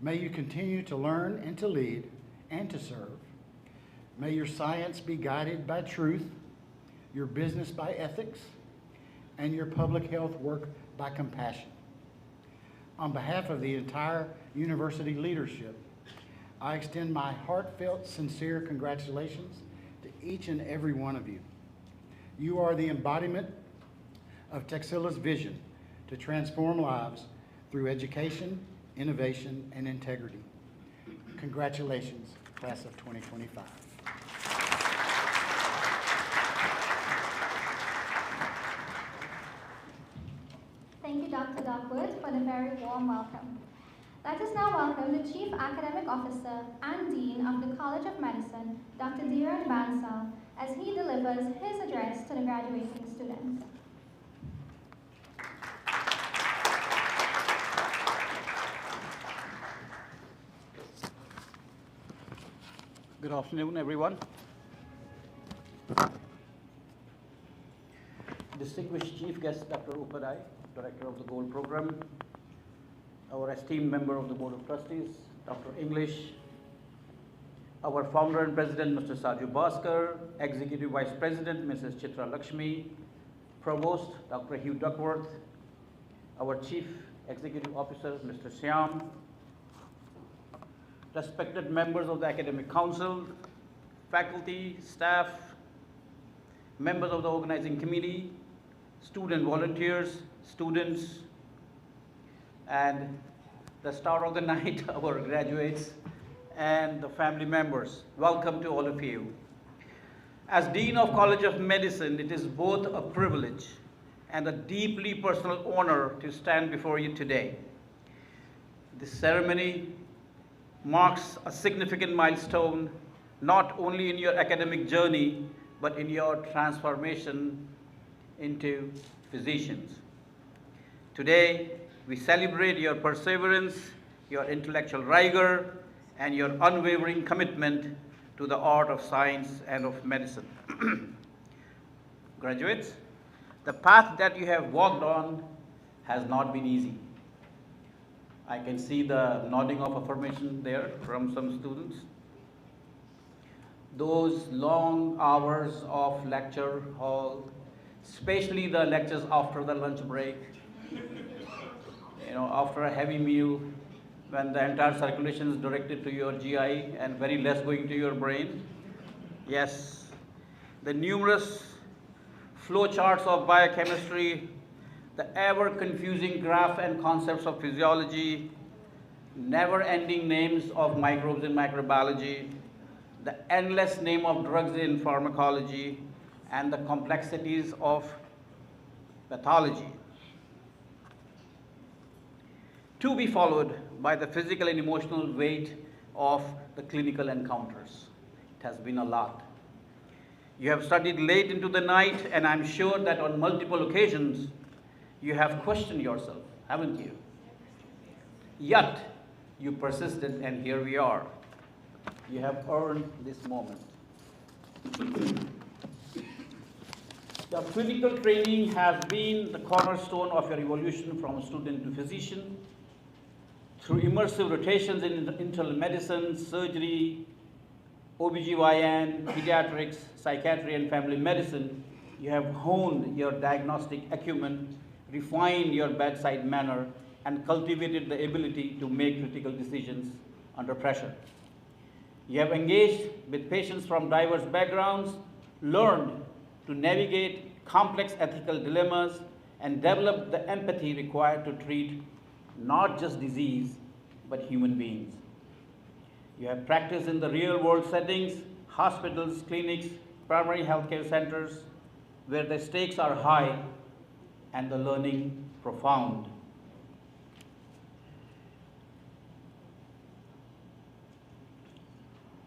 May you continue to learn and to lead and to serve. May your science be guided by truth, your business by ethics, and your public health work by compassion. On behalf of the entire university leadership, I extend my heartfelt, sincere congratulations to each and every one of you. You are the embodiment of Texila's vision to transform lives through education, innovation, and integrity. Congratulations, class of 2025. Thank you, Dr. Duckworth, for the very warm welcome. Let us now welcome the Chief Academic Officer and Dean of the College of Medicine, Dr. Dhiren Bansal, as he delivers his address to the graduating students. Good afternoon, everyone. Distinguished Chief Guest, Dr. Opadeyi, Director of the Gold Program, our esteemed member of the Board of Trustees, Dr. English, our founder and president, Mr. Saju Bhaskar, Executive Vice President, Mrs. Chitra Lakshmi, Provost, Dr. Hugh Duckworth, our Chief Executive Officer, Mr. Syam, respected members of the Academic Council, faculty, staff, members of the organizing committee, student volunteers, students, and the star of the night, our graduates, and the family members. Welcome to all of you. As Dean of College of Medicine, it is both a privilege and a deeply personal honor to stand before you today. This ceremony marks a significant milestone, not only in your academic journey, but in your transformation into physicians. Today, we celebrate your perseverance, your intellectual rigor, and your unwavering commitment to the art of science and of medicine. Graduates, the path that you have walked on has not been easy. I can see the nodding of affirmation there from some students. Those long hours of lecture hall, especially the lectures after the lunch break, after a heavy meal, when the entire circulation is directed to your GI and very less going to your brain. Yes, the numerous flow charts of biochemistry, the ever-confusing graph and concepts of physiology, never-ending names of microbes in microbiology, the endless name of drugs in pharmacology, and the complexities of pathology. To be followed by the physical and emotional weight of the clinical encounters. It has been a lot. You have studied late into the night, and I'm sure that on multiple occasions, you have questioned yourself, haven't you? Yet, you persisted, and here we are. You have earned this moment. The clinical training has been the cornerstone of your evolution from student to physician. Through immersive rotations in internal medicine, surgery, OBGYN, pediatrics, psychiatry, and family medicine, you have honed your diagnostic acumen, refined your bedside manner, and cultivated the ability to make critical decisions under pressure. You have engaged with patients from diverse backgrounds, learned to navigate complex ethical dilemmas, and developed the empathy required to treat not just disease, but human beings. You have practiced in the real-world settings, hospitals, clinics, primary healthcare centers, where the stakes are high and the learning profound.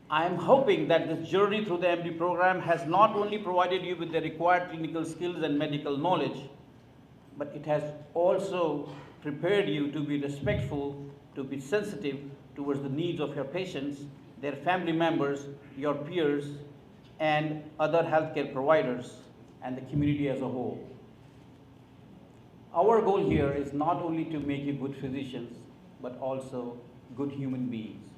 I am hoping that this journey through the MD program has not only provided you with the required clinical skills and medical knowledge, but it has also prepared you to be respectful, to be sensitive towards the needs of your patients, their family members, your peers, and other healthcare providers, and the community as a whole. Our goal here is not only to make you good physicians, but also good human beings.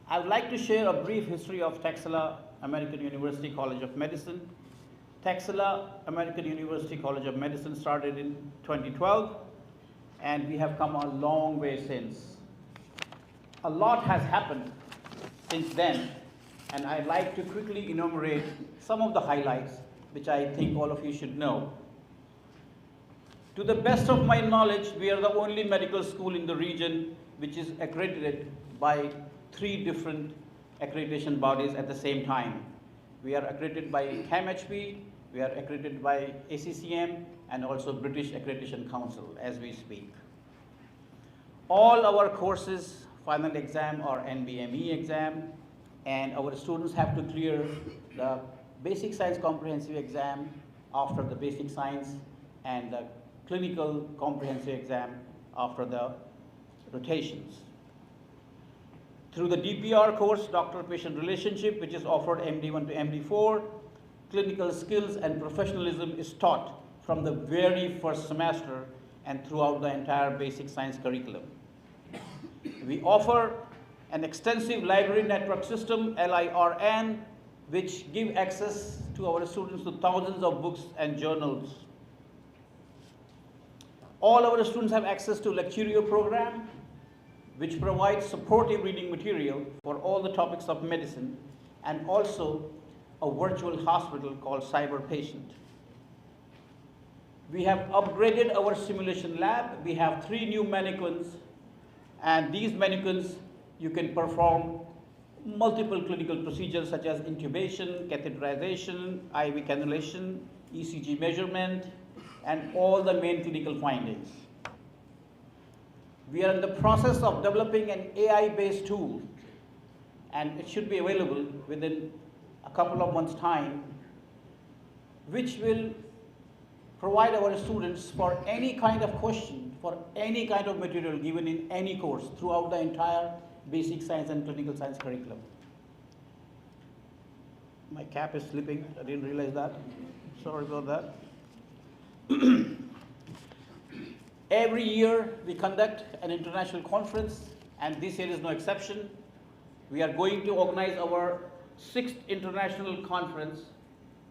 I would like to share a brief history of Texila American University College of Medicine. Texila American University College of Medicine started in 2012, and we have come a long way since. A lot has happened since then, and I'd like to quickly enumerate some of the highlights which I think all of you should know. To the best of my knowledge, we are the only medical school in the region which is accredited by 3 different accreditation bodies at the same time. We are accredited by CAMHP, we are accredited by ACCM, and also British Accreditation Council as we speak. All our courses, final exam or NBME exam, and our students have to clear the basic science comprehensive exam after the basic science and the clinical comprehensive exam after the rotations. Through the DPR course, Doctor-Patient Relationship, which is offered MD1 to MD4, clinical skills and professionalism is taught from the very first semester and throughout the entire basic science curriculum. We offer an extensive library network system, LIRN, which give access to our students to thousands of books and journals. All our students have access to Lecturio program, which provides supportive reading material for all the topics of medicine, and also a virtual hospital called Cyber Patient. We have upgraded our simulation lab. We have 3 new mannequins, and these mannequins you can perform multiple clinical procedures such as intubation, catheterization, IV cannulation, ECG measurement, and all the main clinical findings. We are in the process of developing an AI-based tool, and it should be available within a couple of months' time, which will provide our students for any kind of question, for any kind of material given in any course throughout the entire basic science and clinical science curriculum. My cap is slipping, I didn't realize that. Sorry about that. Every year we conduct an international conference, and this year is no exception. We are going to organize our 6th international conference,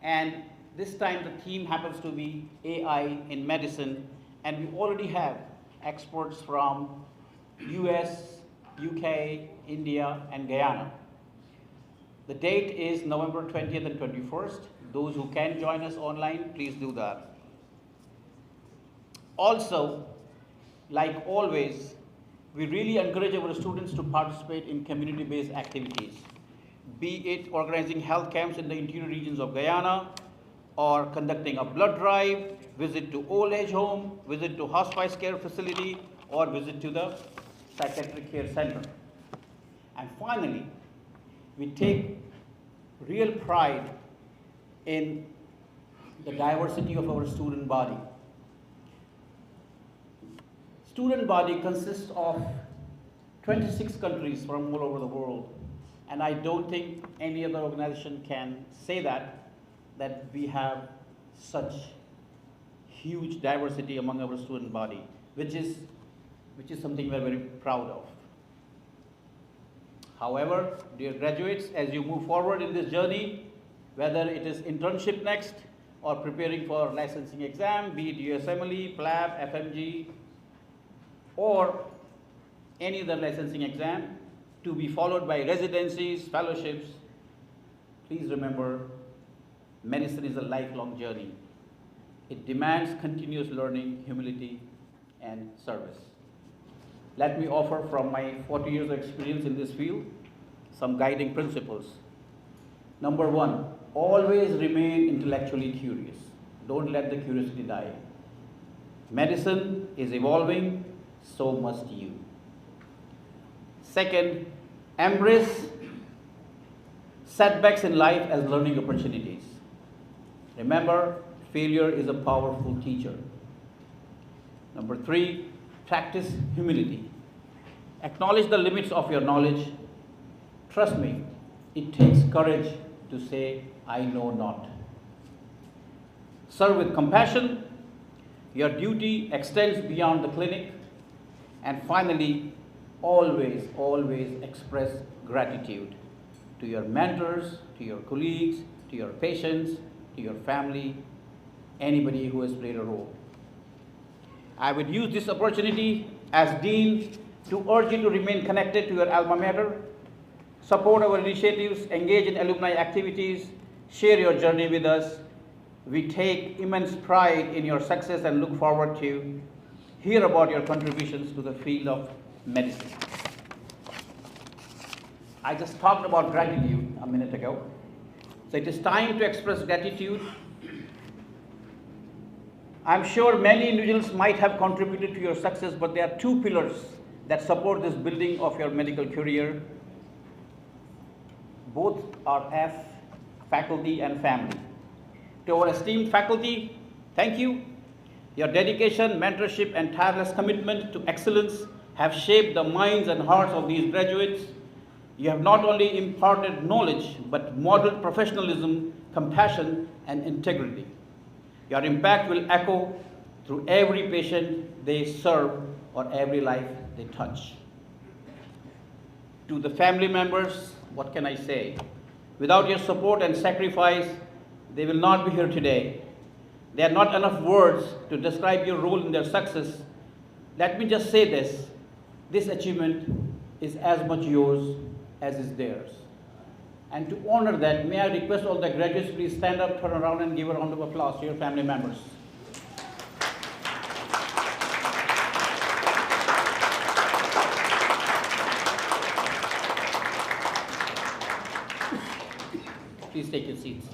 and this time the theme happens to be AI in medicine, and we already have experts from US, UK, India, and Guyana. The date is November 20th and 21st. Those who can join us online, please do that. Also, like always, we really encourage our students to participate in community-based activities, be it organizing health camps in the interior regions of Guyana, or conducting a blood drive, visit to old age home, visit to hospice care facility, or visit to the psychiatric care center. And finally, we take real pride in the diversity of our student body. Student body consists of 26 countries from all over the world, and I don't think any other organization can say that we have such huge diversity among our student body, which is something we're very proud of. However, dear graduates, as you move forward in this journey, whether it is internship next or preparing for licensing exam, be it USMLE, PLAB, FMG, or any other licensing exam, to be followed by residencies, fellowships, please remember, medicine is a lifelong journey. It demands continuous learning, humility, and service. Let me offer from my 40 years of experience in this field some guiding principles. Number 1, always remain intellectually curious. Don't let the curiosity die. Medicine is evolving, so must you. Second, embrace setbacks in life as learning opportunities. Remember, failure is a powerful teacher. Number 3, practice humility. Acknowledge the limits of your knowledge. Trust me, it takes courage to say, I know not. Serve with compassion. Your duty extends beyond the clinic. And finally, always, always express gratitude to your mentors, to your colleagues, to your patients, to your family, anybody who has played a role. I would use this opportunity as Dean to urge you to remain connected to your alma mater, support our initiatives, engage in alumni activities, share your journey with us. We take immense pride in your success and look forward to hear about your contributions to the field of medicine. I just talked about gratitude a minute ago. So it is time to express gratitude. I'm sure many individuals might have contributed to your success, but there are two pillars that support this building of your medical career. Both are F, faculty and family. To our esteemed faculty, thank you. Your dedication, mentorship, and tireless commitment to excellence have shaped the minds and hearts of these graduates. You have not only imparted knowledge, but modeled professionalism, compassion, and integrity. Your impact will echo through every patient they serve or every life they touch. To the family members, what can I say? Without your support and sacrifice, they will not be here today. There are not enough words to describe your role in their success. Let me just say this. This achievement is as much yours as is theirs. And to honor that, may I request all the graduates please stand up, turn around, and give a round of applause to your family members. Please take your seats.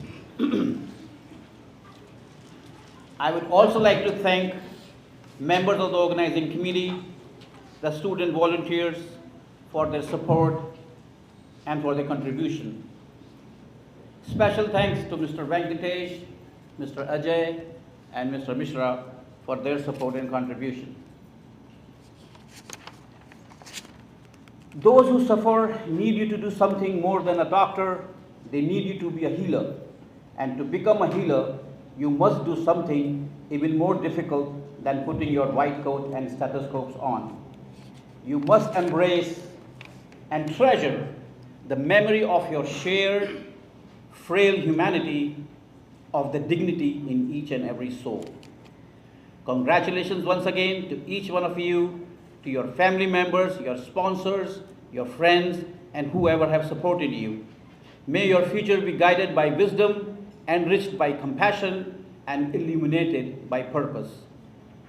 I would also like to thank members of the organizing committee, the student volunteers for their support and for their contribution. Special thanks to Mr. Venkatesh, Mr. Ajay, and Mr. Mishra for their support and contribution. Those who suffer need you to do something more than a doctor. They need you to be a healer. And to become a healer, you must do something even more difficult than putting your white coat and stethoscopes on. You must embrace and treasure the memory of your shared, frail humanity, of the dignity in each and every soul. Congratulations once again to each one of you, to your family members, your sponsors, your friends, and whoever have supported you. May your future be guided by wisdom, enriched by compassion, and illuminated by purpose.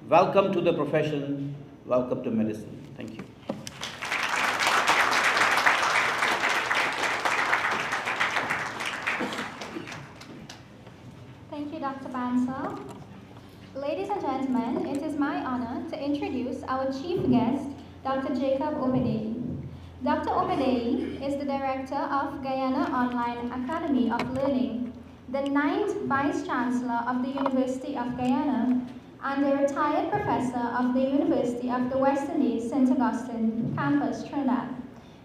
Welcome to the profession. Welcome to medicine. Thank you. Thank you, Dr. Bansal. Ladies and gentlemen, it is my honor to introduce our chief guest, Dr. Jacob Opadeyi. Dr. Opadeyi is the director of Guyana Online Academy of Learning, the 9th Vice Chancellor of the University of Guyana, and a retired professor of the University of the West Indies, St. Augustine, campus, Trinidad,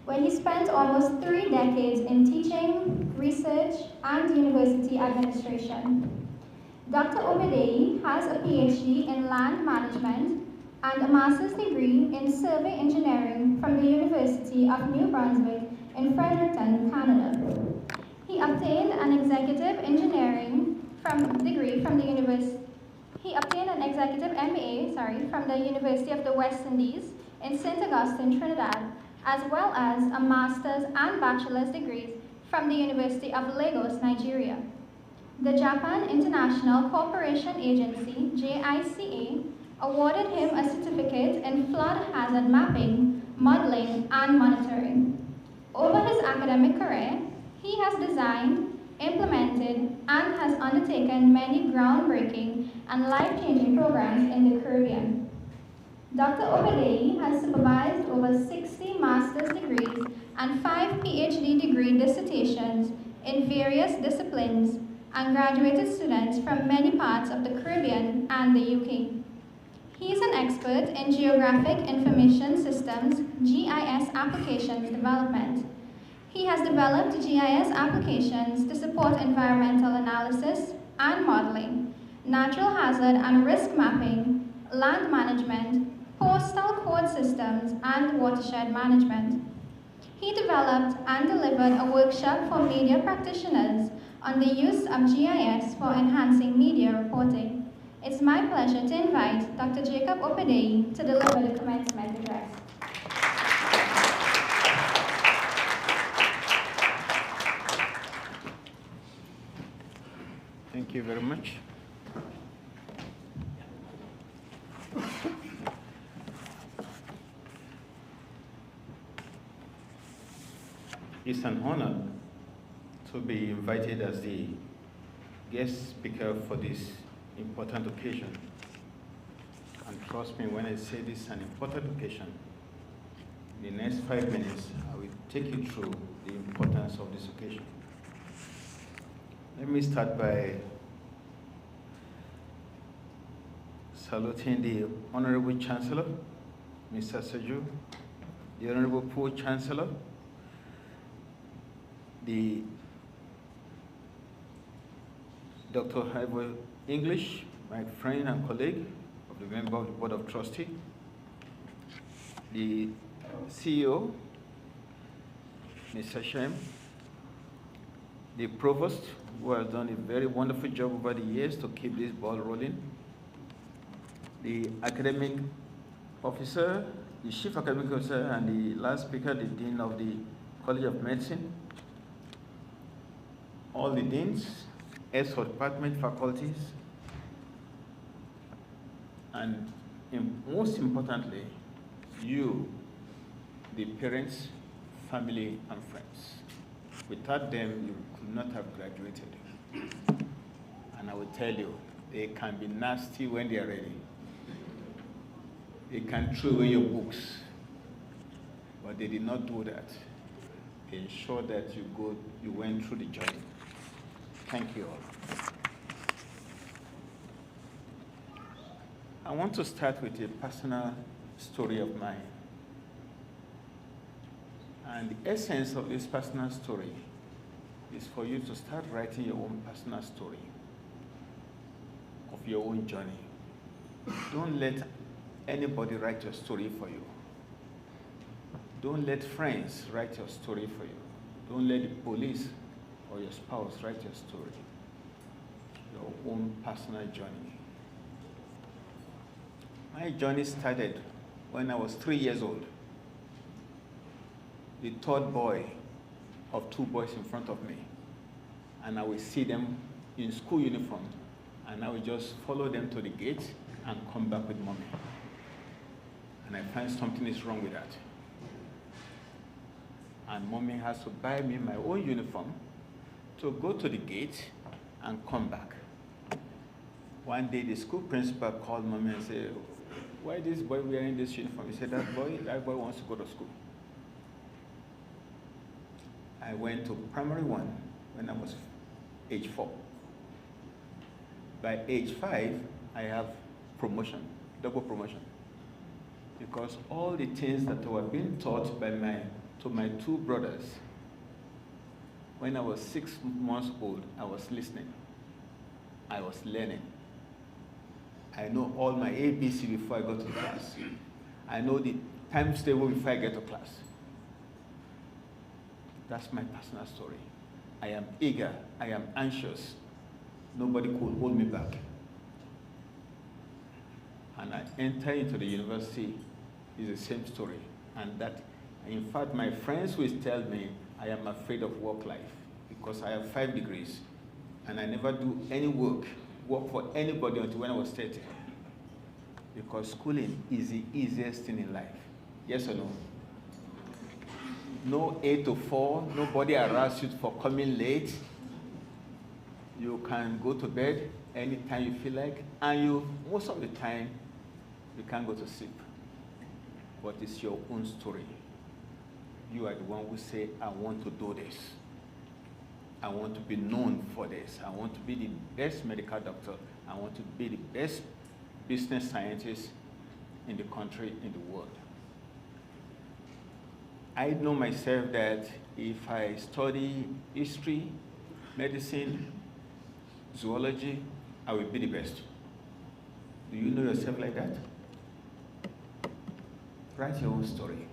where he spent almost 3 decades in teaching, research, and university administration. Dr. Opadeyi has a PhD in land management and a master's degree in survey engineering from the University of New Brunswick in Fredericton, Canada. He obtained an executive engineering degree from the University. He obtained an executive MBA, from the University of the West Indies in St. Augustine, Trinidad, as well as a master's and bachelor's degrees from the University of Lagos, Nigeria. The Japan International Cooperation Agency, JICA, awarded him a certificate in flood hazard mapping, modeling, and monitoring. Over his academic career, he has designed, implemented, and has undertaken many groundbreaking and life-changing programs in the Caribbean. Dr. Opadeyi has supervised over 60 master's degrees and 5 PhD degree dissertations in various disciplines and graduated students from many parts of the Caribbean and the UK. He is an expert in Geographic Information Systems, GIS applications development. He has developed GIS applications to support environmental analysis and modeling, natural hazard and risk mapping, land management, coastal code systems, and watershed management. He developed and delivered a workshop for media practitioners on the use of GIS for enhancing media reporting. It's my pleasure to invite Dr. Jacob Opadeyi to deliver the commencement address. Thank you very much. It's an honor to be invited as the guest speaker for this important occasion. And trust me when I say this is an important occasion. In the next 5 minutes, I will take you through the importance of this occasion. Let me start by saluting the Honorable Chancellor, Mr. Saju, the Honorable Pro-Chancellor, the Dr. Hon'ble English, my friend and colleague of the member of the Board of Trustees, the CEO, Mr. Shem, the Provost, who has done a very wonderful job over the years to keep this ball rolling, the academic officer, the chief academic officer, and the last speaker, the Dean of the College of Medicine, all the deans, heads of department, faculties, and most importantly, you, the parents, family, and friends. Without them, you could not have graduated. And I will tell you, they can be nasty when they are ready. They can throw away your books, but they did not do that. They ensured that you went through the journey. Thank you all. I want to start with a personal story of mine. And the essence of this personal story is for you to start writing your own personal story of your own journey. Don't let anybody write your story for you. Don't let friends write your story for you. Don't let the police or your spouse write your story. Your own personal journey. My journey started when I was 3 years old. The third boy of 2 boys in front of me. And I will see them in school uniform, and I will just follow them to the gate and come back with mommy. And I find something is wrong with that. And mommy has to buy me my own uniform to go to the gate and come back. One day the school principal called mommy and said, "Why is this boy wearing this uniform?" He said, that boy wants to go to school. I went to primary 1 when I was age 4. By age 5, I have promotion, double promotion. Because all the things that were being taught by to my 2 brothers, when I was 6 months old, I was listening. I was learning. I know all my ABC before I go to class. I know the times table before I get to class. That's my personal story. I am eager. I am anxious. Nobody could hold me back. And I enter into the university, is the same story. And that, in fact, my friends will tell me I am afraid of work life because I have 5 degrees and I never do any work for anybody until when I was 30. Because schooling is the easiest thing in life. Yes or no? No 8 to 4, nobody harass you for coming late. You can go to bed anytime you feel like, and most of the time, you can't go to sleep. But it's your own story. You are the one who say, I want to do this. I want to be known for this. I want to be the best medical doctor. I want to be the best business scientist in the country, in the world. I know myself that if I study history, medicine, zoology, I will be the best. Do you know yourself like that? Write your own story.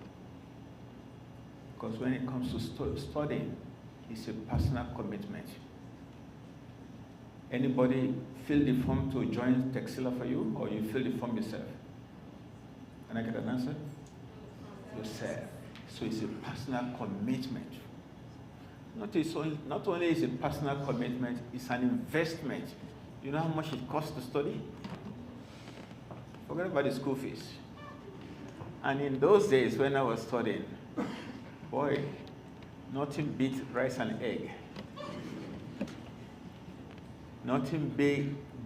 Because when it comes to studying, it's a personal commitment. Anybody fill the form to join Texila for you, or you fill the form yourself? Can I get an answer? Yourself. So it's a personal commitment. Not only is it a personal commitment, it's an investment. You know how much it costs to study? Forget about the school fees. And in those days when I was studying, boy, nothing beat rice and egg. Nothing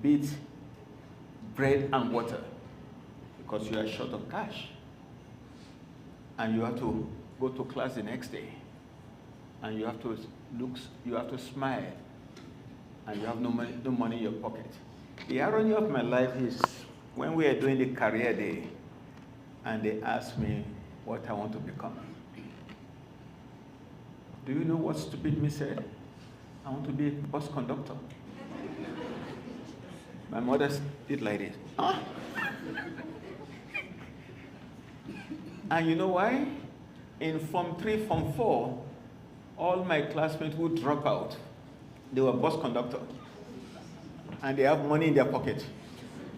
beat bread and water, because you are short of cash. And you have to go to class the next day. And you have to smile. And you have no money in your pocket. The irony of my life is when we are doing the career day, and they asked me what I want to become. Do you know what stupid me said? I want to be a bus conductor. My mother did like this. Huh? And you know why? In Form 3, Form 4, all my classmates would drop out. They were bus conductor. And they have money in their pocket.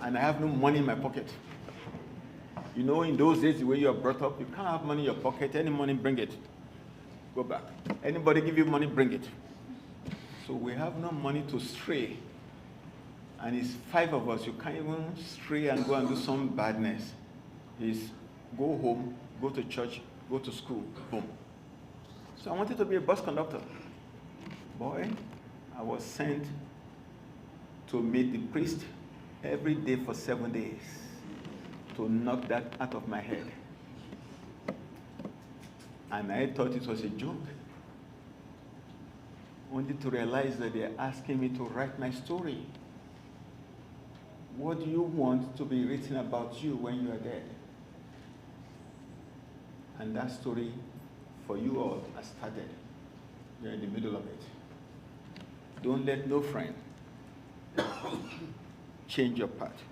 And I have no money in my pocket. You know, in those days, the way you are brought up, you can't have money in your pocket. Any money, bring it. Go back. Anybody give you money, bring it. So we have no money to stray. And it's 5 of us. You can't even stray and go and do some badness. It's go home, go to church, go to school, boom. So I wanted to be a bus conductor. Boy, I was sent to meet the priest every day for 7 days to knock that out of my head. And I thought it was a joke. Only to realize that they're asking me to write my story. What do you want to be written about you when you are dead? And that story for you all has started. You're in the middle of it. Don't let no friend change your path.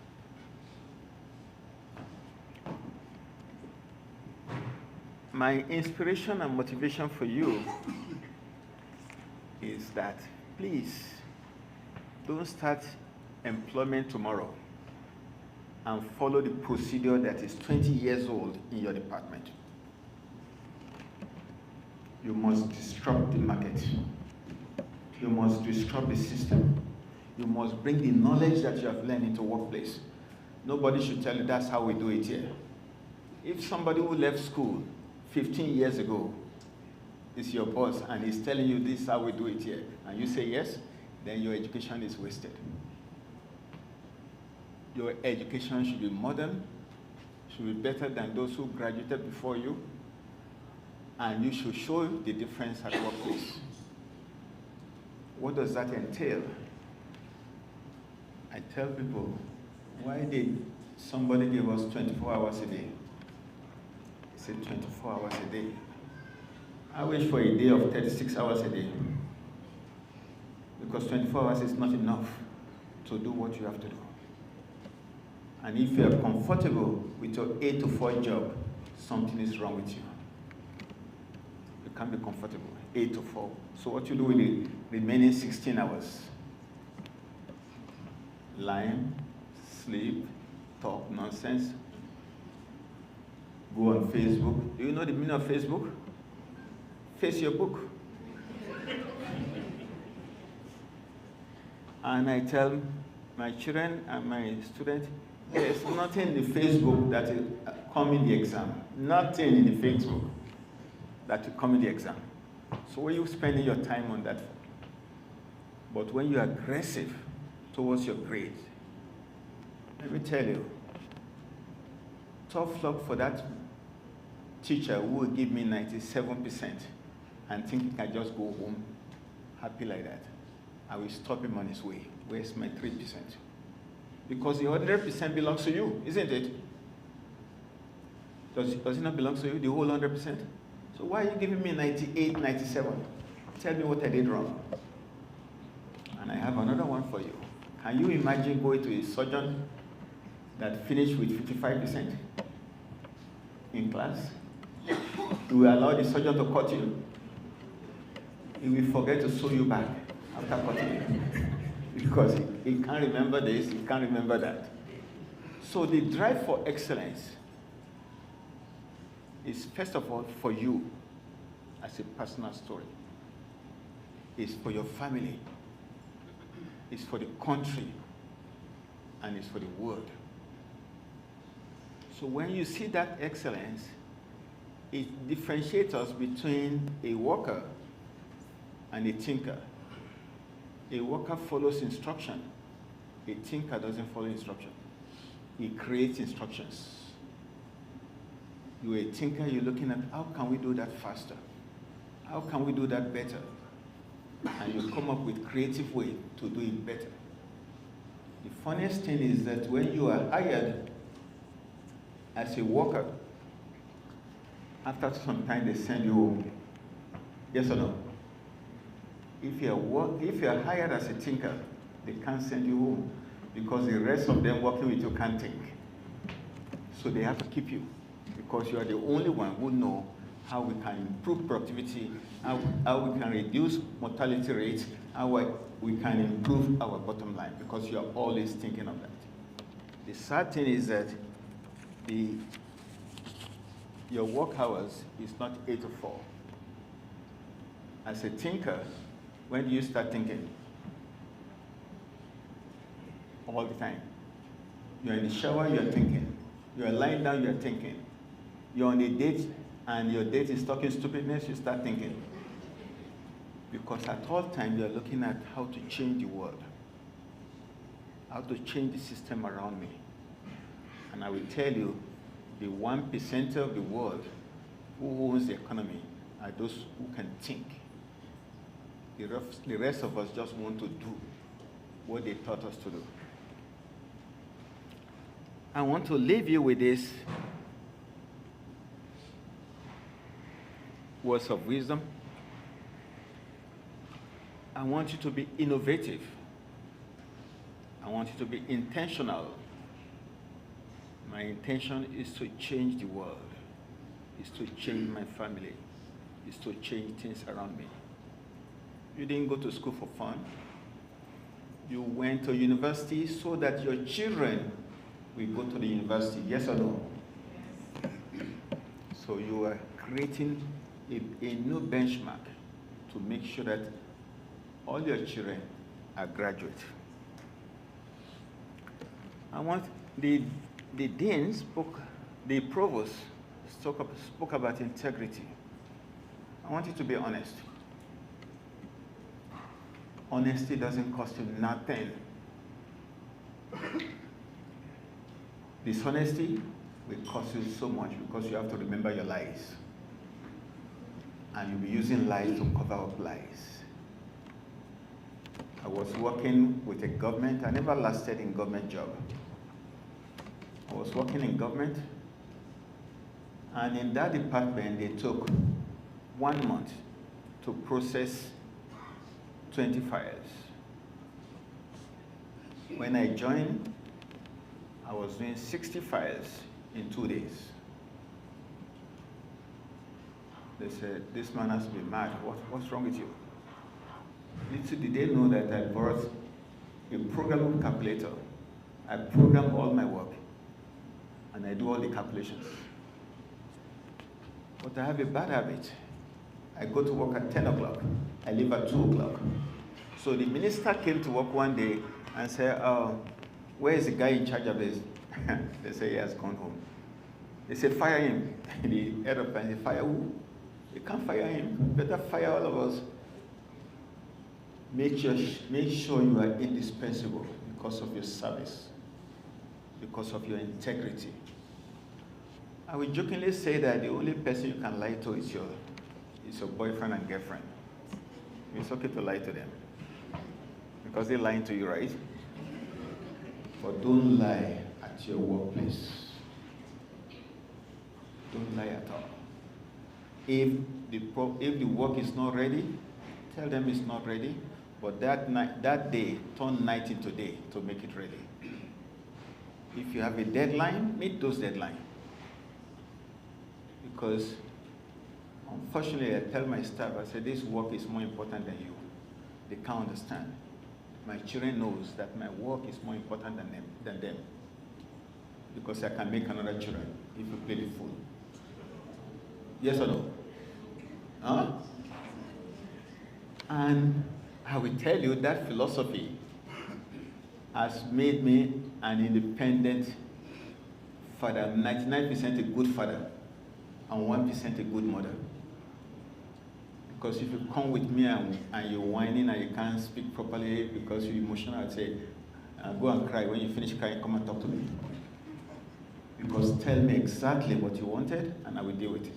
My inspiration and motivation for you is that, please, don't start employment tomorrow and follow the procedure that is 20 years old in your department. You must disrupt the market. You must disrupt the system. You must bring the knowledge that you have learned into workplace. Nobody should tell you that's how we do it here. If somebody who left school 15 years ago is your boss and he's telling you this is how we do it here, and you say yes, then your education is wasted. Your education should be modern, should be better than those who graduated before you, and you should show the difference at workplace. What does that entail? I tell people, why did somebody give us 24 hours a day? He said 24 hours a day. I wish for a day of 36 hours a day. Because 24 hours is not enough to do what you have to do. And if you are comfortable with your 8 to 4 job, something is wrong with you. You can't be comfortable, 8 to 4. So what you do with the remaining 16 hours? Lying, sleep, talk nonsense, go on Facebook. Do you know the meaning of Facebook? Face your book. And I tell my children and my students, there's nothing in the Facebook that will come in the exam. Nothing in the Facebook that will come in the exam. So where are you spending your time on that? But when you're aggressive towards your grades, let me tell you, tough luck for that teacher who will give me 97% and think he can just go home happy like that. I will stop him on his way. Where's my 3%? Because the 100% belongs to you, isn't it? Does it not belong to you, the whole 100%? So why are you giving me 98, 97? Tell me what I did wrong. And I have another one for you. Can you imagine going to a surgeon that finished with 55%? in class. You will allow the surgeon to cut you. He will forget to sew you back after cutting you. Because he can't remember this, he can't remember that. So the drive for excellence is first of all for you as a personal story. It's for your family. It's for the country. And it's for the world. So when you see that excellence, it differentiates us between a worker and a thinker. A worker follows instruction. A thinker doesn't follow instruction. He creates instructions. You're a thinker, you're looking at how can we do that faster? How can we do that better? And you come up with creative way to do it better. The funniest thing is that when you are hired as a worker, after some time they send you home. Yes or no? If you're hired as a thinker, they can't send you home because the rest of them working with you can't think. So they have to keep you because you are the only one who know how we can improve productivity, how we can reduce mortality rates, how we can improve our bottom line, because you are always thinking of that. The sad thing is that your work hours is not 8 to 4. As a thinker, when do you start thinking? All the time. You're in the shower, you're thinking. You're lying down, you're thinking. You're on a date, and your date is talking stupidness, you start thinking. Because at all times, you're looking at how to change the world, how to change the system around me. And I will tell you, the 1% of the world who owns the economy are those who can think. The rest of us just want to do what they taught us to do. I want to leave you with this words of wisdom. I want you to be innovative. I want you to be intentional. My intention is to change the world, is to change my family, is to change things around me. You didn't go to school for fun. You went to university so that your children will go to the university, yes or no? Yes. So you are creating a new benchmark to make sure that all your children are graduates. I want the dean spoke, the provost spoke about integrity. I want you to be honest. Honesty doesn't cost you nothing. Dishonesty will cost you so much because you have to remember your lies. And you'll be using lies to cover up lies. I was working with a government. I never lasted in government job. I was working in government, and in that department, they took 1 month to process 20 files. When I joined, I was doing 60 files in 2 days. They said, this man has to be mad. What's wrong with you? Little did they know that I brought a programmable calculator. I program all my work, and I do all the calculations. But I have a bad habit. I go to work at 10 o'clock. I leave at 2 o'clock. So the minister came to work one day and said, where is the guy in charge of this? They say he has gone home. They say, fire him. The head of finance, fire who? You can't fire him. Better fire all of us. Make sure you are indispensable because of your service, because of your integrity. I will jokingly say that the only person you can lie to is your boyfriend and girlfriend. It's okay to lie to them because they're lying to you, right? But don't lie at your workplace. Don't lie at all. If the work is not ready, tell them it's not ready. But that day, turn night into day to make it ready. If you have a deadline, meet those deadlines. Because unfortunately, I tell my staff, I say, this work is more important than you. They can't understand. My children knows that my work is more important than them. Because I can make another children if you play the fool. Yes or no? Huh? And I will tell you that philosophy has made me an independent father, 99% a good father, and 1% a good mother. Because if you come with me and you're whining and you can't speak properly because you're emotional, I'd say, go and cry. When you finish crying, come and talk to me. Because tell me exactly what you wanted and I will deal with it.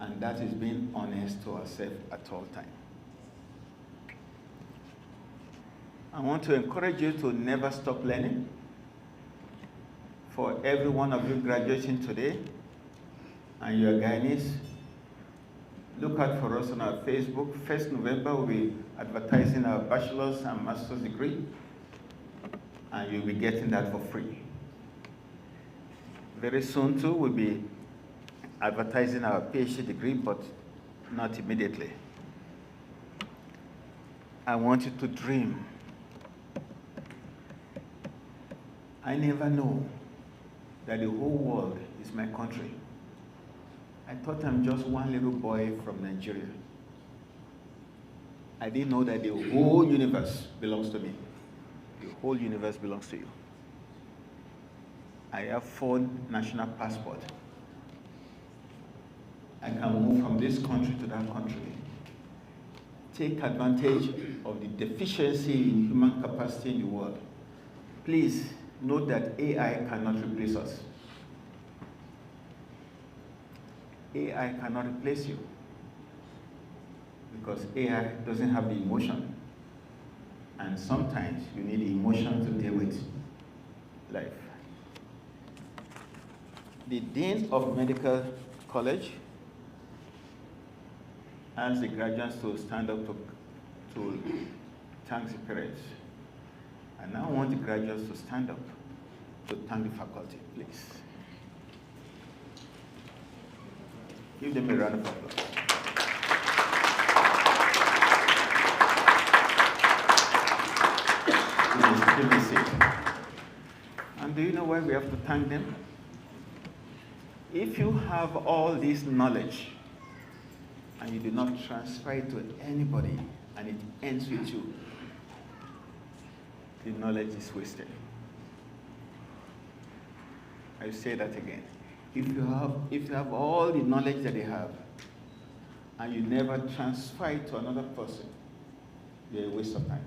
And that is being honest to ourselves at all times. I want to encourage you to never stop learning. For every one of you graduating today, and you are Guyanese, look out for us on our Facebook. 1st November, we'll be advertising our bachelor's and master's degree, and you'll be getting that for free. Very soon, too, we'll be advertising our PhD degree, but not immediately. I want you to dream. I never know that the whole world is my country. I thought I'm just one little boy from Nigeria. I didn't know that the whole universe belongs to me. The whole universe belongs to you. I have 4 national passports. I can move from this country to that country. Take advantage of the deficiency in human capacity in the world. Please note that AI cannot replace us. AI cannot replace you because AI doesn't have the emotion. And sometimes you need the emotion to deal with life. The Dean of Medical College asks the graduates to stand up to thank the parents. And now I want the graduates to stand up to thank the faculty, please. Give them a round of applause. Give me a seat. And do you know why we have to thank them? If you have all this knowledge and you do not transfer it to anybody and it ends with you, the knowledge is wasted. I say that again. If you have all the knowledge that they have and you never transfer it to another person, you're a waste of time.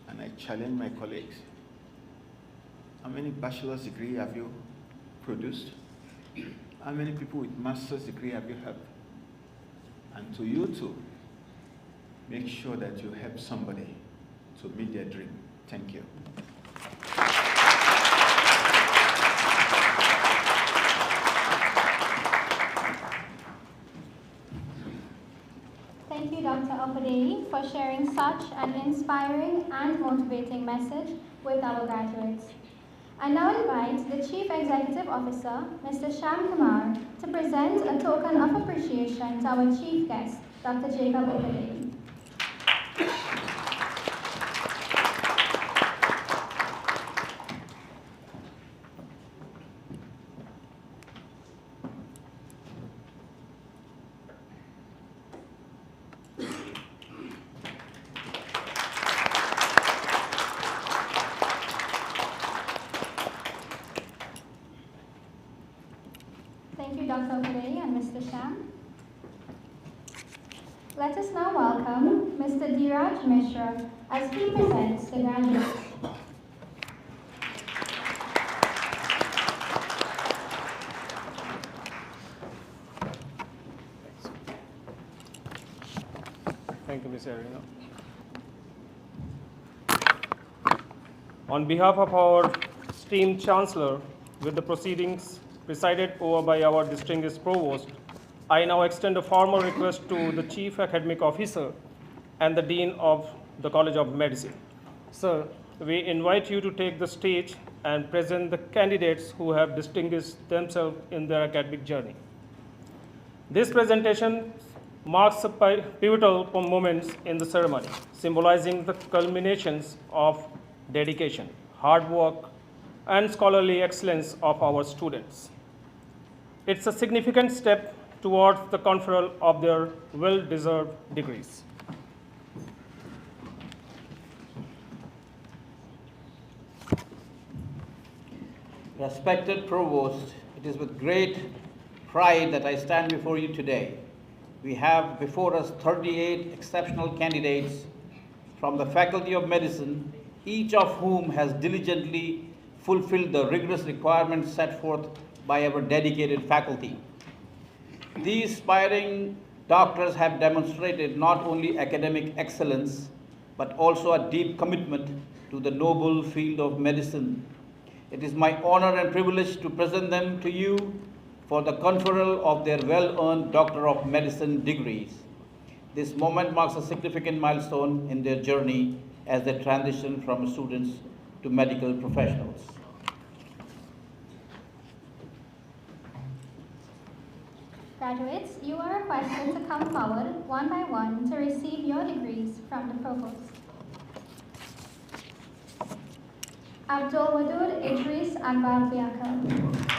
And I challenge my colleagues. How many bachelor's degree have you produced? How many people with master's degree have you helped? And to you too, make sure that you help somebody to meet their dream. Thank you. Thank you, Dr. Opadeyi, for sharing such an inspiring and motivating message with our graduates. I now invite the Chief Executive Officer, Mr. Shyam Kumar, to present a token of appreciation to our chief guest, Dr. Jacob Opadeyi. Thank you, Dr. Opadeyi and Mr. Shyam. Let us now welcome Mr. Dheeraj Mishra as he presents the graduates. Thank you, Ms. Arena. On behalf of our esteemed Chancellor, with the proceedings presided over by our distinguished Provost, I now extend a formal request to the Chief Academic Officer and the Dean of the College of Medicine. Sir, we invite you to take the stage and present the candidates who have distinguished themselves in their academic journey. This presentation marks a pivotal moments in the ceremony, symbolizing the culminations of dedication, hard work, and scholarly excellence of our students. It's a significant step towards the conferral of their well-deserved degrees. Respected Provost, it is with great pride that I stand before you today. We have before us 38 exceptional candidates from the Faculty of Medicine, each of whom has diligently fulfilled the rigorous requirements set forth by our dedicated faculty. These aspiring doctors have demonstrated not only academic excellence, but also a deep commitment to the noble field of medicine. It is my honor and privilege to present them to you for the conferral of their well-earned Doctor of Medicine degrees. This moment marks a significant milestone in their journey as they transition from students to medical professionals. Graduates, you are requested to come forward one by one to receive your degrees from the Provost. Abdul Wadud Idris Akbar Biaka.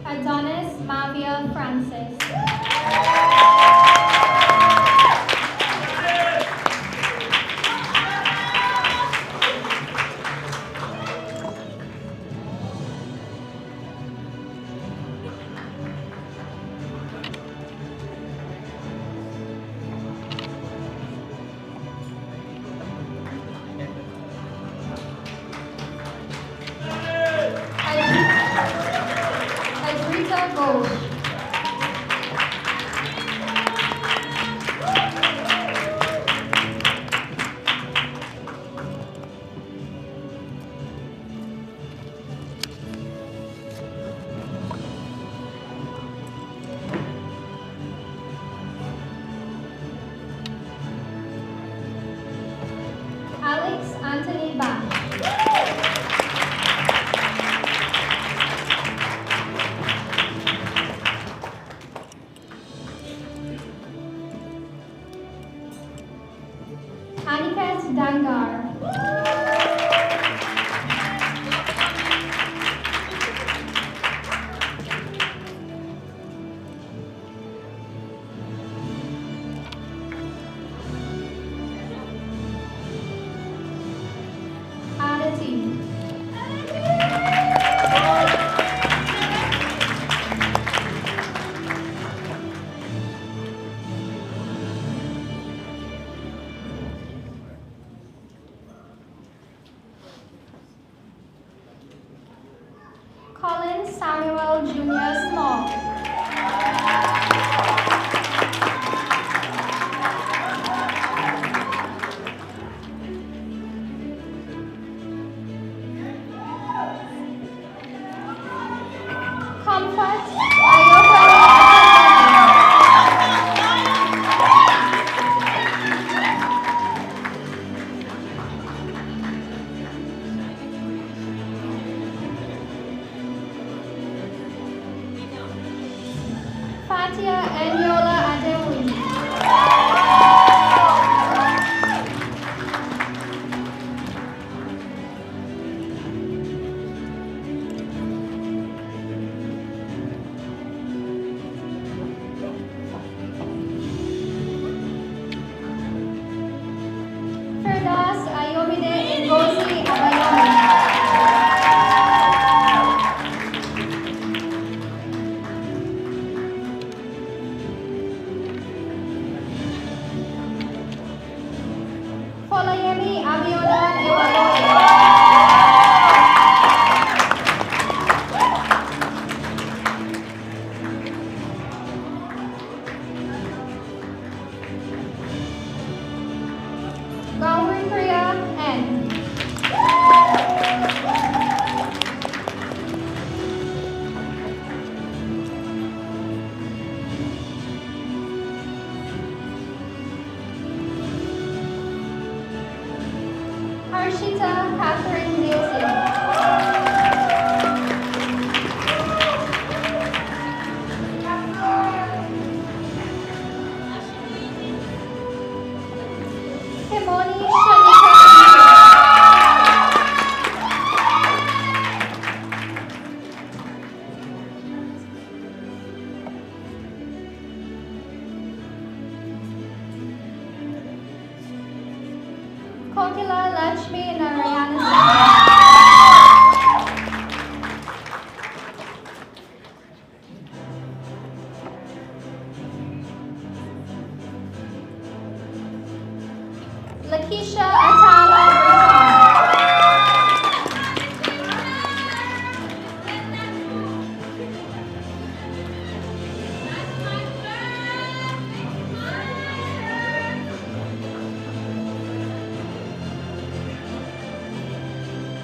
Adonis Mavia Francis. Adrita Gold. Alex Anthony Bach. Aniket Dangar. Aditi. Colin Samuel Jr. Small. Comfort Ayoko. Melanie Abiola Iwaloye. Gauri Priya N. Harshita Catherine Dixon. Himoni Shanika. Kokila Lakshmi Narayana Singh. Lakisha Atala Breton.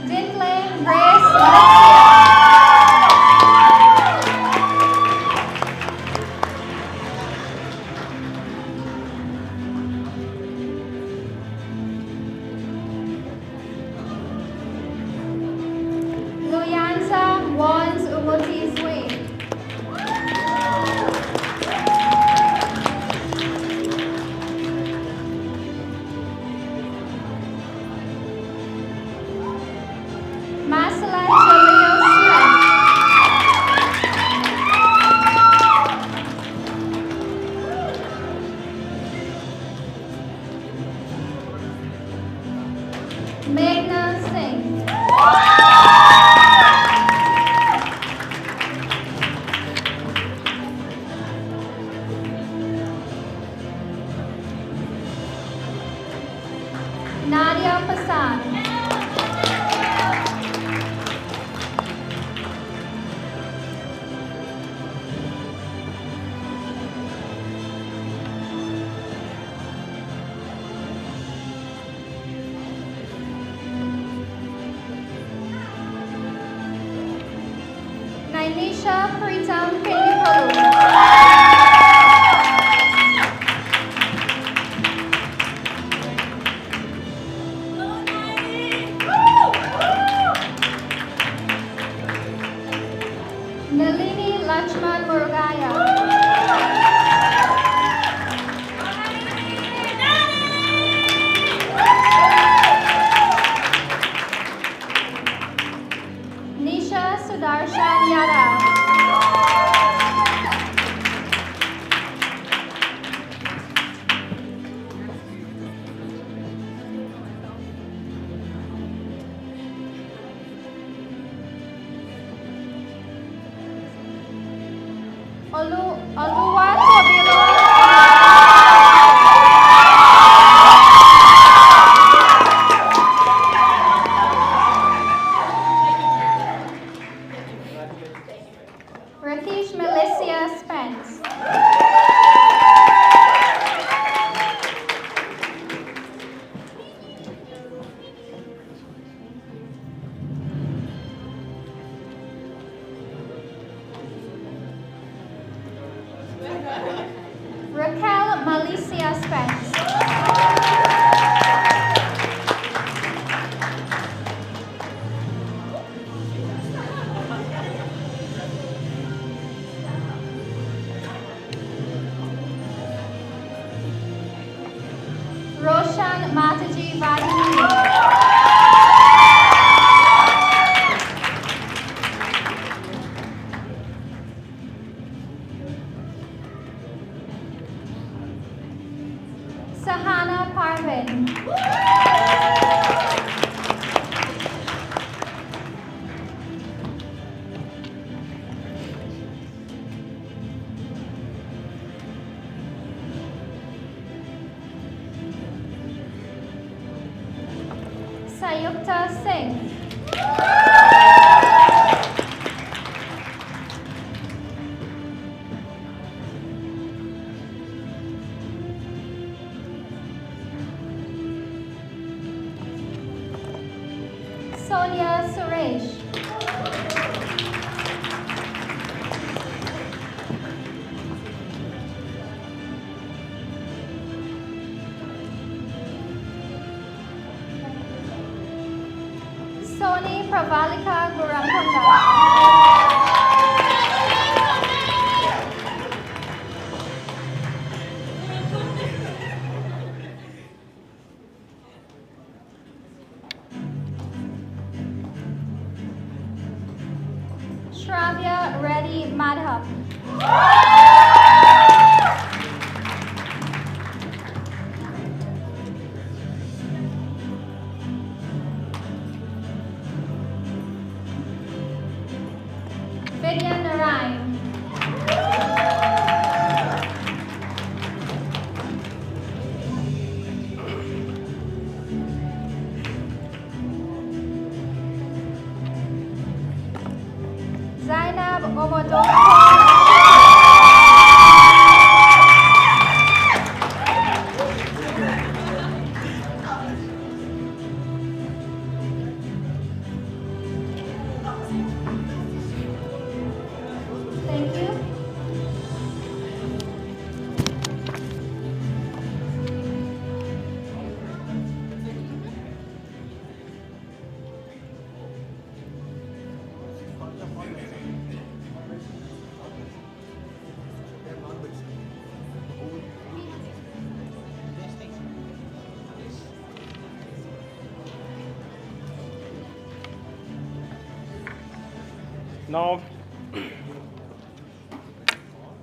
Dintley Grace Alexia. Luyansa Wans Umuti Zui. Marcela Jaleo Smith. Meghna Singh. Nadia Passan. Nainisha Pritam Pindipalu. Nalini Lakshman Murugaya. Nisha Sudarshan Yadav. Oluwa Tobilo. Rakesh Melissa Spence. Raquel Malicia Spence. Roshan Mataji Vadini. Sahana Parvin. Sanyukta Singh. Sonia Suresh. Soni Pravalika Gurankunda. Shravya Reddy Madhav. Vidya Narayan. Zainab Omodoko. Thank you.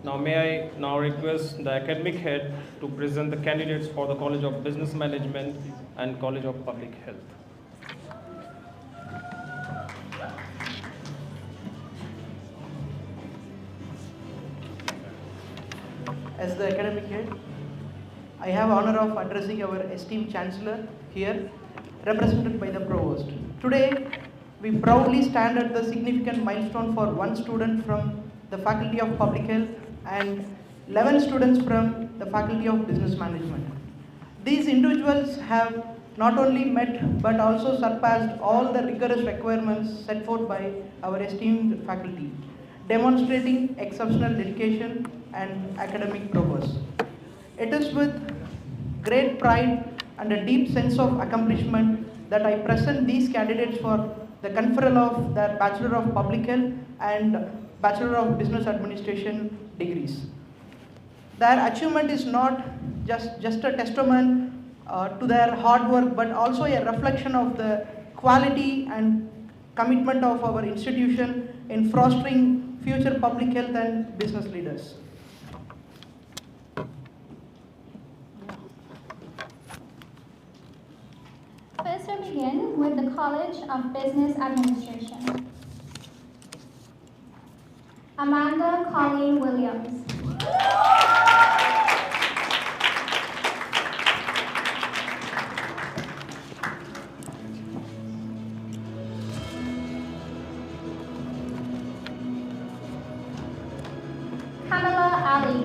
Now may I now request the academic head to present the candidates for the College of Business Management and College of Public Health. As the academic head, I have honor of addressing our esteemed Chancellor here, represented by the Provost. Today, we proudly stand at the significant milestone for one student from the Faculty of Public Health and 11 students from the Faculty of Business Management. These individuals have not only met but also surpassed all the rigorous requirements set forth by our esteemed faculty, demonstrating exceptional dedication and academic progress. It is with great pride and a deep sense of accomplishment that I present these candidates for the conferral of their Bachelor of Public Health and Bachelor of Business Administration degrees. Their achievement is not just a testament to their hard work, but also a reflection of the quality and commitment of our institution in fostering future public health and business leaders. First, we begin with the College of Business Administration. Amanda Colleen Williams. Kamala Ali.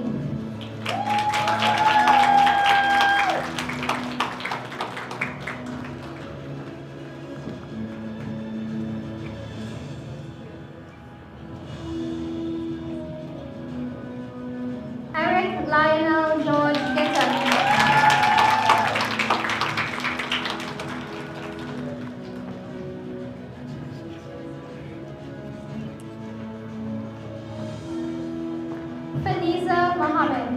Eric Lionel George Gitter. Faniza Mohammed.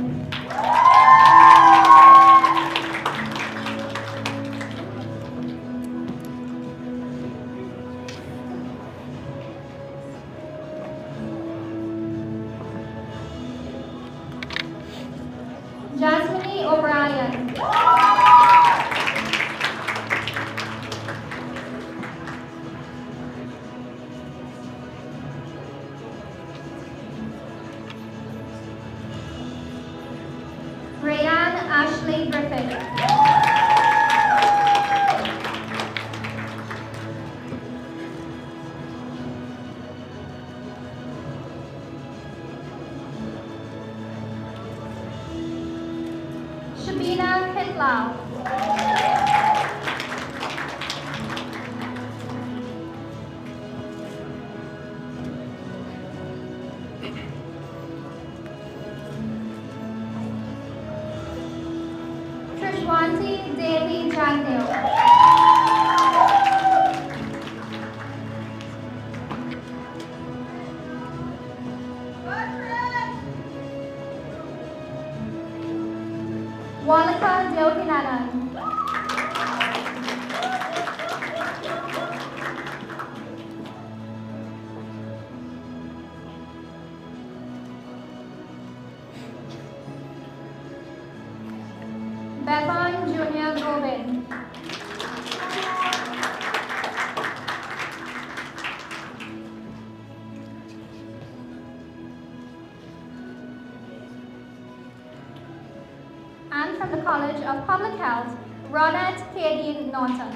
Jasmine O'Brien. Rayanne Ashley Griffith. Shabina Kitlau. Trishwanti Devi Jagdeo. Walika Deokinanan. Bevan Junior Govind. And from the College of Public Health, Ronette Kadeen Norton.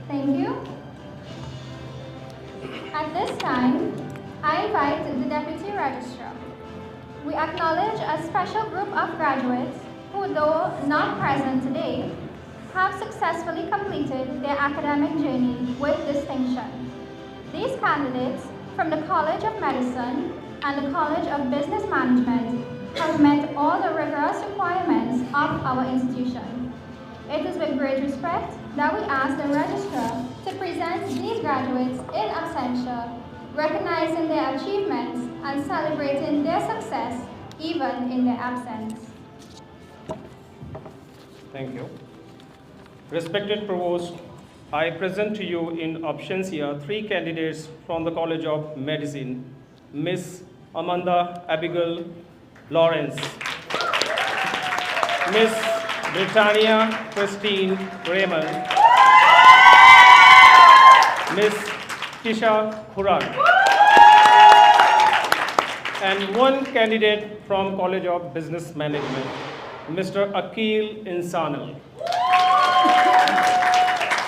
Thank you. At this time, I invite the Deputy Registrar. We acknowledge a special group of graduates who, though not present today, have successfully completed their academic journey with distinction. These candidates from the College of Medicine and the College of Business Management have met all the rigorous requirements of our institution. It is with great respect that we ask the Registrar to present these graduates in absentia, recognizing their achievements and celebrating their success even in their absence. Thank you. Respected Provost, I present to you in absentia 3 candidates from the College of Medicine, Miss Amanda Abigail Lawrence, Miss Britannia Christine Raymond, Miss Tisha Khurat, and 1 candidate from College of Business Management, Mr. Akil Insanal,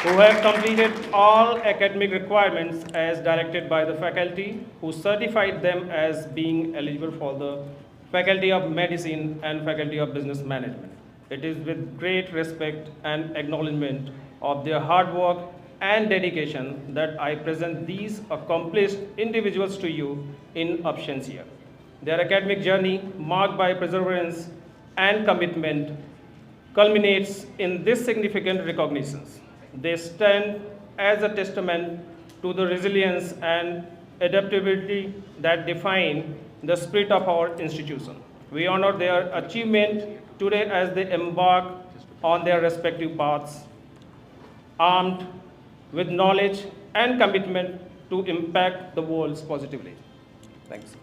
who have completed all academic requirements as directed by the faculty, who certified them as being eligible for the Faculty of Medicine and Faculty of Business Management. It is with great respect and acknowledgement of their hard work and dedication that I present these accomplished individuals to you in absentia. Their academic journey, marked by perseverance and commitment, culminates in this significant recognitions. They stand as a testament to the resilience and adaptability that define the spirit of our institution. We honor their achievement today as they embark on their respective paths, armed with knowledge and commitment to impact the world positively. Thanks.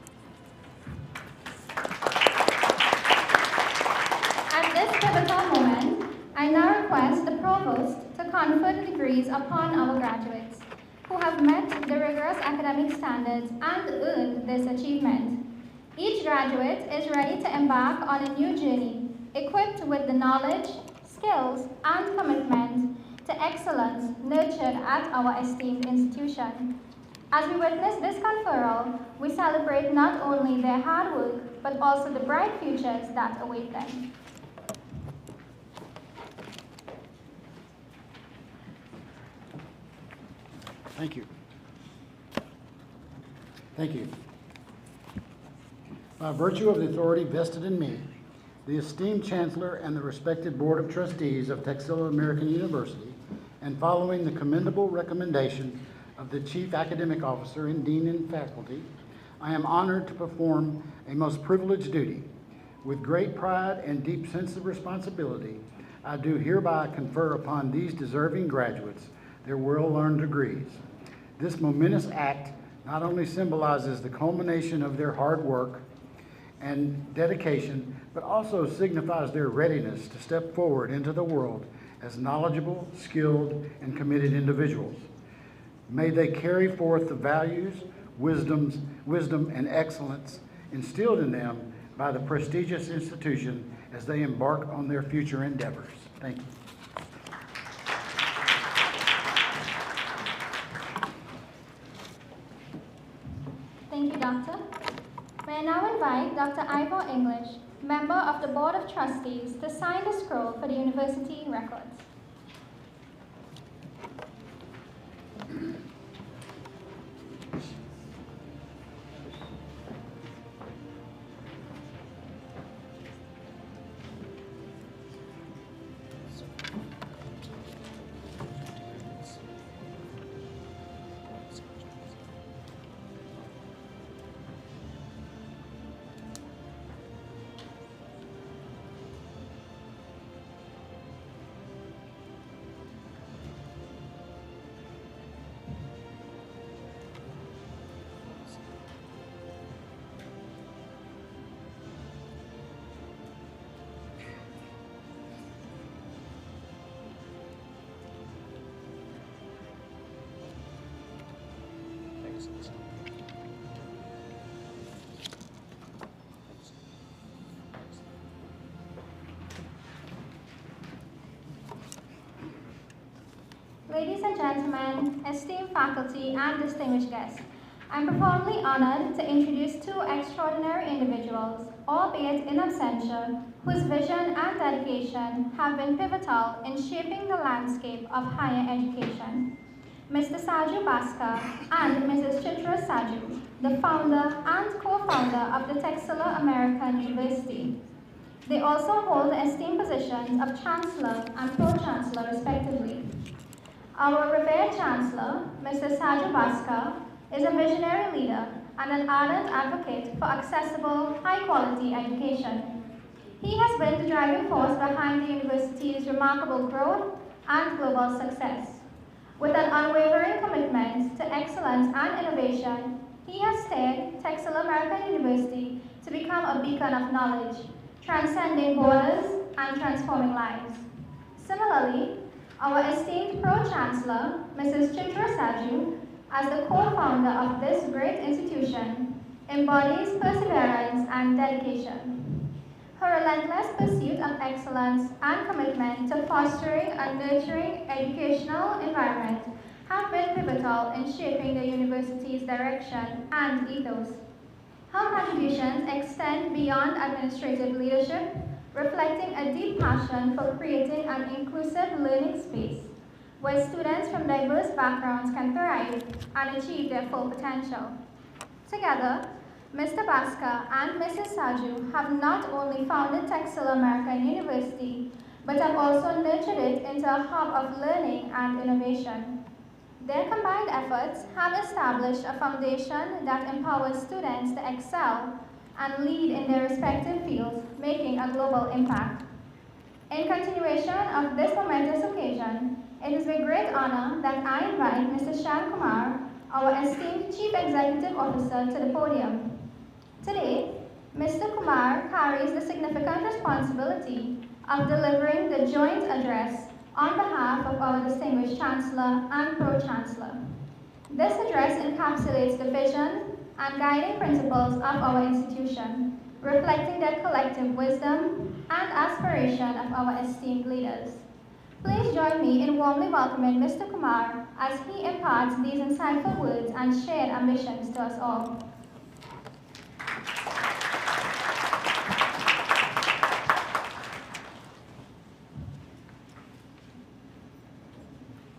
At this pivotal moment, I now request the Provost to confer the degrees upon our graduates who have met the rigorous academic standards and earned this achievement. Each graduate is ready to embark on a new journey, equipped with the knowledge, skills, and commitment to excellence nurtured at our esteemed institution. As we witness this conferral, we celebrate not only their hard work, but also the bright futures that await them. Thank you. Thank you. By virtue of the authority vested in me, the esteemed Chancellor and the respected Board of Trustees of Texila American University, and following the commendable recommendation of the Chief Academic Officer and Dean and faculty, I am honored to perform a most privileged duty. With great pride and deep sense of responsibility, I do hereby confer upon these deserving graduates their well-earned degrees. This momentous act not only symbolizes the culmination of their hard work and dedication, but also signifies their readiness to step forward into the world as knowledgeable, skilled, and committed individuals. May they carry forth the values, wisdom, and excellence instilled in them by the prestigious institution as they embark on their future endeavors. Thank you. Thank you, Doctor. May I now invite Dr. Ivor English, member of the Board of Trustees, to sign the scroll for the university records. Ladies and gentlemen, esteemed faculty and distinguished guests, I'm profoundly honored to introduce two extraordinary individuals, albeit in absentia, whose vision and dedication have been pivotal in shaping the landscape of higher education. Mr. Saju Bhaskar and Mrs. Chitra Saju, the founder and co-founder of the Texila American University. They also hold the esteemed positions of Chancellor and Pro-Chancellor respectively. Our revered Chancellor, Mr. Saju Bhaskar, is a visionary leader and an ardent advocate for accessible, high-quality education. He has been the driving force behind the university's remarkable growth and global success. With an unwavering commitment to excellence and innovation, he has steered Texila American University to become a beacon of knowledge, transcending borders and transforming lives. Similarly, our esteemed Pro-Chancellor, Mrs. Chitra Saju, as the co-founder of this great institution, embodies perseverance and dedication. Her relentless pursuit of excellence and commitment to fostering a nurturing educational environment have been pivotal in shaping the university's direction and ethos. Her contributions extend beyond administrative leadership, reflecting a deep passion for creating an inclusive learning space where students from diverse backgrounds can thrive and achieve their full potential. Together, Mr. Bhaskar and Mrs. Saju have not only founded Texila American University, but have also nurtured it into a hub of learning and innovation. Their combined efforts have established a foundation that empowers students to excel and lead in their respective fields, making a global impact. In continuation of this momentous occasion, it is with great honor that I invite Mr. Shyam Kumar, our esteemed Chief Executive Officer, to the podium. Today, Mr. Kumar carries the significant responsibility of delivering the joint address on behalf of our distinguished Chancellor and Pro-Chancellor. This address encapsulates the vision and guiding principles of our institution, reflecting the collective wisdom and aspiration of our esteemed leaders. Please join me in warmly welcoming Mr. Kumar as he imparts these insightful words and shared ambitions to us all.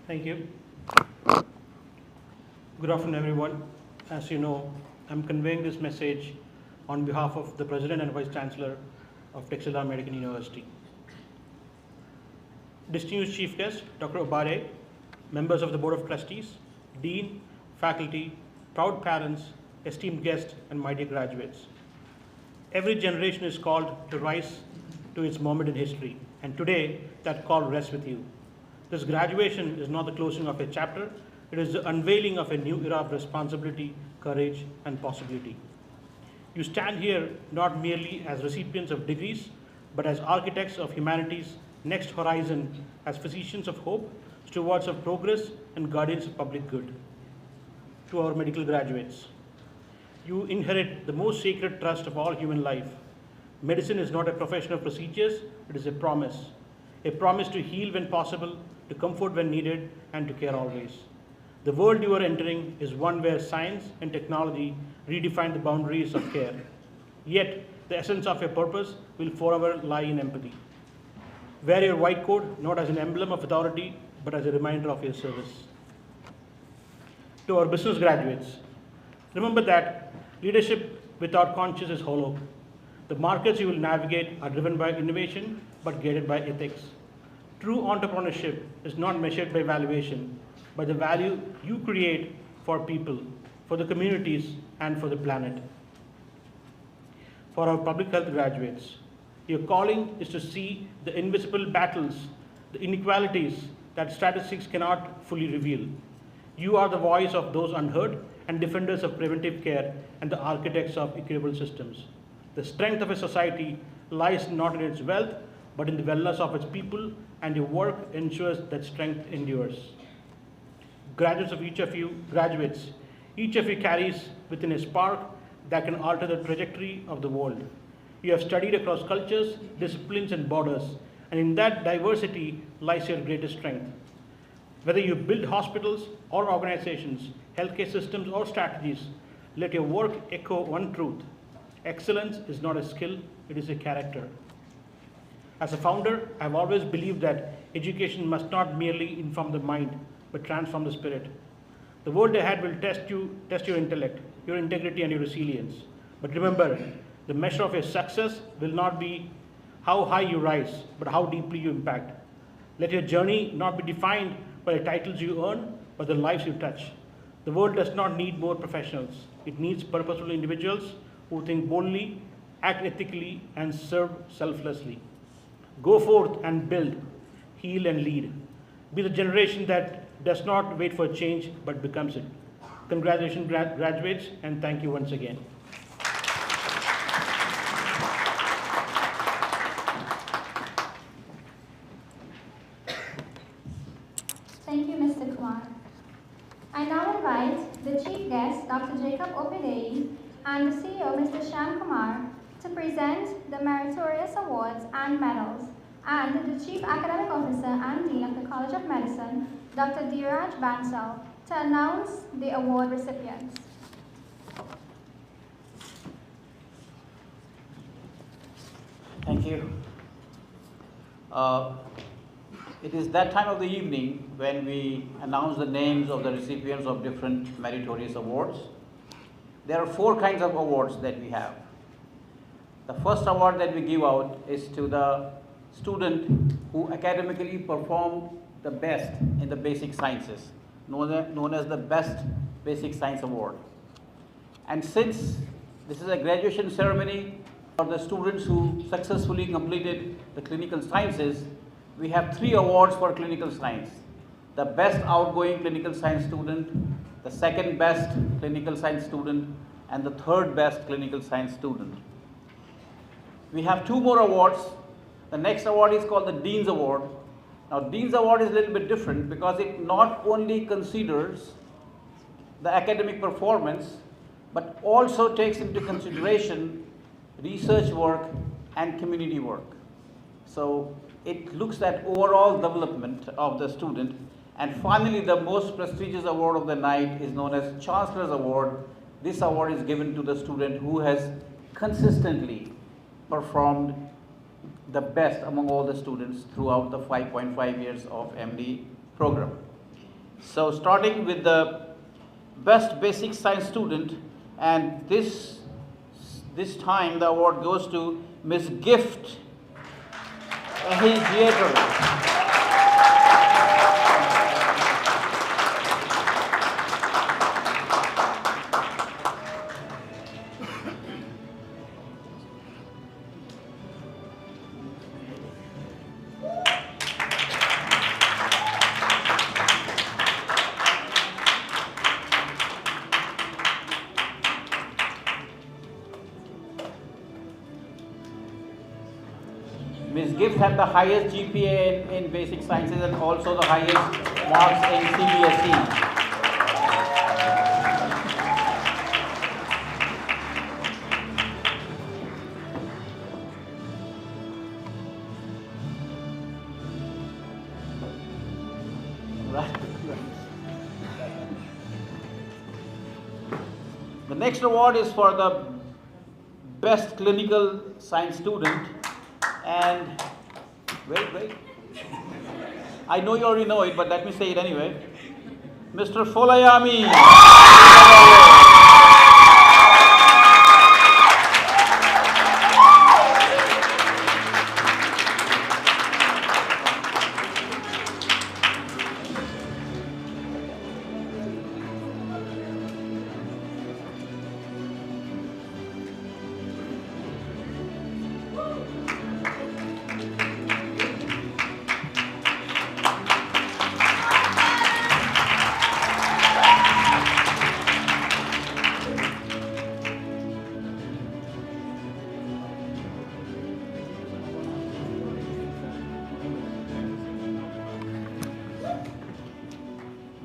Thank you. Good afternoon, everyone. As you know, I'm conveying this message on behalf of the President and Vice Chancellor of Texila American University. Distinguished Chief Guest, Dr. Opadeyi, members of the Board of Trustees, Dean, faculty, proud parents, esteemed guests, and my dear graduates. Every generation is called to rise to its moment in history, and today that call rests with you. This graduation is not the closing of a chapter, it is the unveiling of a new era of responsibility, courage, and possibility. You stand here not merely as recipients of degrees, but as architects of humanity's next horizon, as physicians of hope, stewards of progress, and guardians of public good. To our medical graduates, you inherit the most sacred trust of all human life, Medicine is not a profession of procedures, it is a promise. A promise to heal when possible, to comfort when needed, and to care always. The world you are entering is one where science and technology redefine the boundaries of care. Yet, the essence of your purpose will forever lie in empathy. Wear your white coat not as an emblem of authority, but as a reminder of your service. To our business graduates, remember that leadership without conscience is hollow. The markets you will navigate are driven by innovation, but guided by ethics. True entrepreneurship is not measured by valuation, but the value you create for people, for the communities, and for the planet. For our public health graduates, your calling is to see the invisible battles, the inequalities that statistics cannot fully reveal. You are the voice of those unheard and defenders of preventive care and the architects of equitable systems. The strength of a society lies not in its wealth, but in the wellness of its people, and your work ensures that strength endures. Graduates, each of you carries within a spark that can alter the trajectory of the world. You have studied across cultures, disciplines, and borders, and in that diversity lies your greatest strength. Whether you build hospitals or organizations, healthcare systems or strategies, let your work echo one truth. Excellence is not a skill, it is a character. As a founder, I have always believed that education must not merely inform the mind, but transform the spirit. The world ahead will test your intellect, your integrity, and your resilience. But remember, the measure of your success will not be how high you rise, but how deeply you impact. Let your journey not be defined by the titles you earn, but the lives you touch. The world does not need more professionals. It needs purposeful individuals who think boldly, act ethically, and serve selflessly. Go forth and build, heal and lead. Be the generation that does not wait for change, but becomes it. Congratulations, graduates, and thank you once again. Thank you, Mr. Kumar. I now invite the chief guest, Dr. Jacob Opadeyi, and the CEO, Mr. Shyam Kumar, to present the meritorious awards and medals, and the Chief Academic Officer and Dean of the College of Medicine, Dr. Dheeraj Bansal, to announce the award recipients. Thank you. It is that time of the evening when we announce the names of the recipients of different meritorious awards. There are 4 kinds of awards that we have. The first award that we give out is to the student who academically performed the best in the basic sciences, known as the Best Basic Science Award. And since this is a graduation ceremony for the students who successfully completed the clinical sciences, we have 3 awards for clinical science. The best outgoing clinical science student, the second best clinical science student, and the third best clinical science student. We have 2 more awards. The next award is called the Dean's Award. Now, Dean's Award is a little bit different because it not only considers the academic performance, but also takes into consideration research work and community work. So it looks at overall development of the student. And finally, the most prestigious award of the night is known as Chancellor's Award. This award is given to the student who has consistently performed the best among all the students throughout the 5.5 years of MD program. So starting with the best basic science student, and this time the award goes to Ms. Gift Theater. Ms. Gift had the highest GPA in basic sciences and also the highest marks in CBSE. next award is for the best clinical science student, and wait. I know you already know it, but let me say it anyway. Mr. Folayami.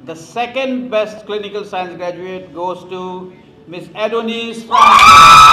The second best clinical science graduate goes to Ms. Adonis Francis.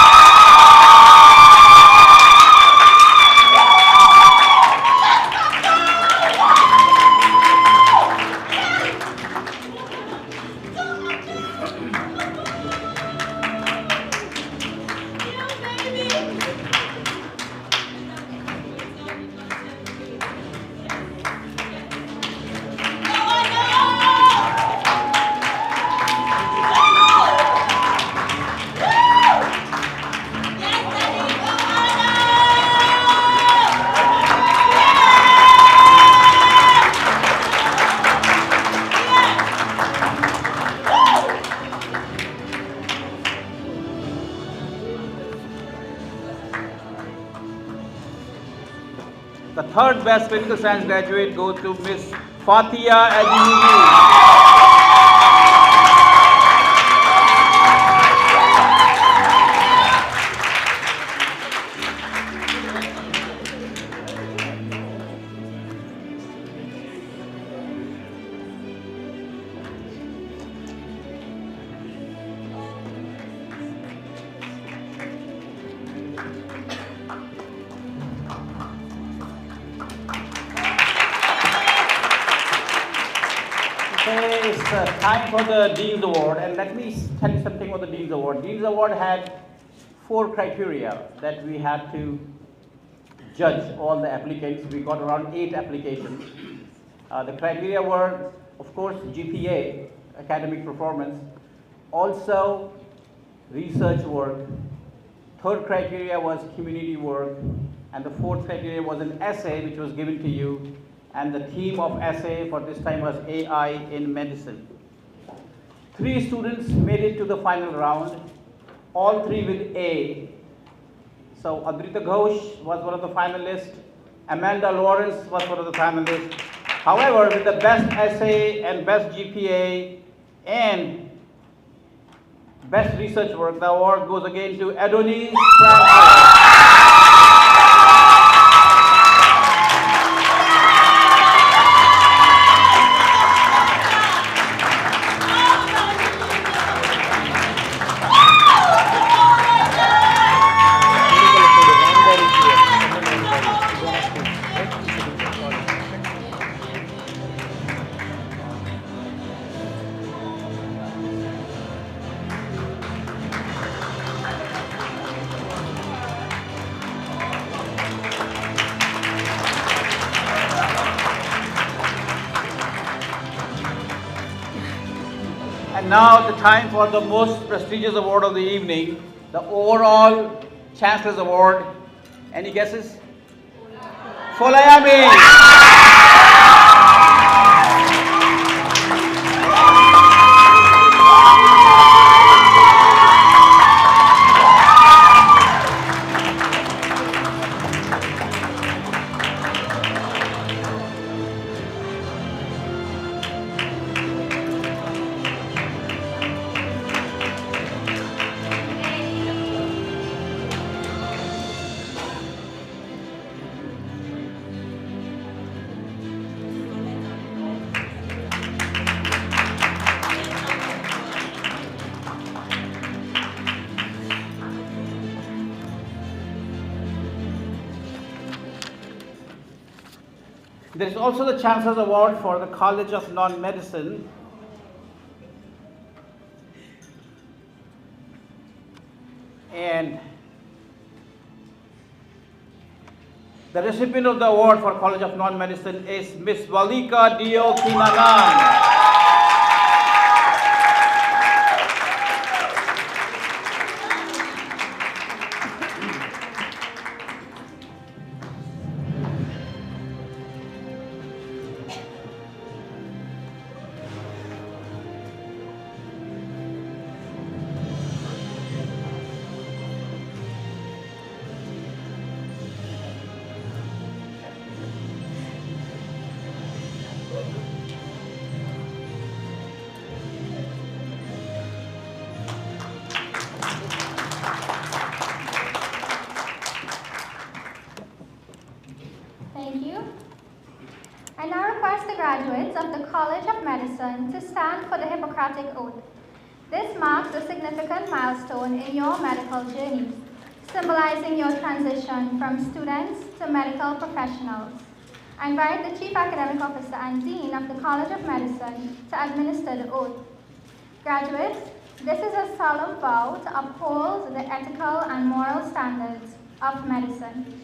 The third best clinical science graduate goes to Ms. Fatia Adinoui. It's time for the Dean's Award, and let me tell you something about the Dean's Award. Dean's Award had 4 criteria that we had to judge all the applicants. We got around 8 applications. The criteria were, of course, GPA, academic performance, also research work. Third criteria was community work, and the fourth criteria was an essay which was given to you. And the theme of essay for this time was AI in medicine. 3 students made it to the final round, all 3 with A. So Adrita Ghosh was one of the finalists, Amanda Lawrence was one of the finalists. However, with the best essay and best GPA and best research work, the award goes again to Adonis Francis. And now the time for the most prestigious award of the evening, the overall Chancellor's Award. Any guesses? Folayami. There is also the Chancellor's Award for the College of Non-Medicine. The recipient of the award for College of Non-Medicine is Miss Valika Dio Kinanan. Thank you. I now request the graduates of the College of Medicine to stand for the Hippocratic Oath. This marks a significant milestone in your medical journey, symbolizing your transition from students to medical professionals. I invite the Chief Academic Officer and Dean of the College of Medicine to administer the oath. Graduates, this is a solemn vow to uphold the ethical and moral standards of medicine.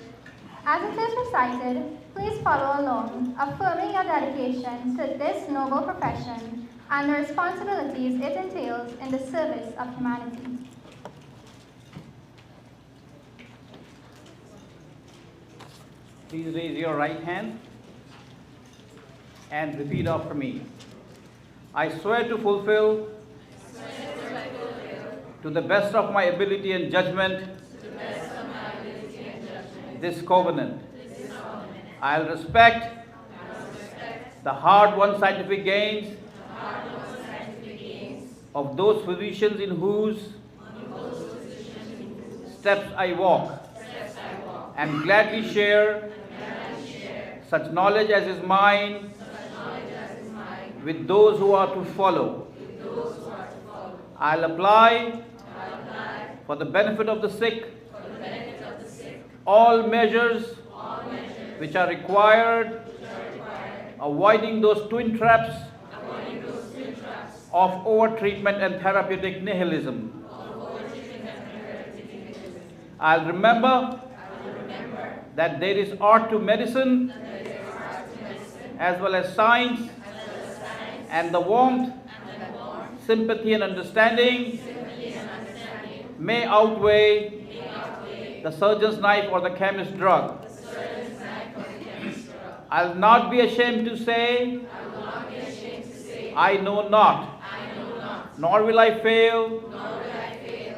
As it is recited, please follow along, affirming your dedication to this noble profession and the responsibilities it entails in the service of humanity. Please raise your right hand and repeat after me. I swear to fulfill to the best of my ability and judgment this covenant. I'll respect the hard-won scientific gains of those physicians in whose steps I walk, and gladly share such knowledge as is mine with those who are to follow. I'll apply for the benefit of the sick all measures which are required, avoiding those twin traps of over-treatment and therapeutic nihilism. I'll remember that there is art to medicine as well as science, and the warmth, sympathy and understanding may outweigh the surgeon's knife or the chemist's drug. I'll not be ashamed to say, I know not, nor will I fail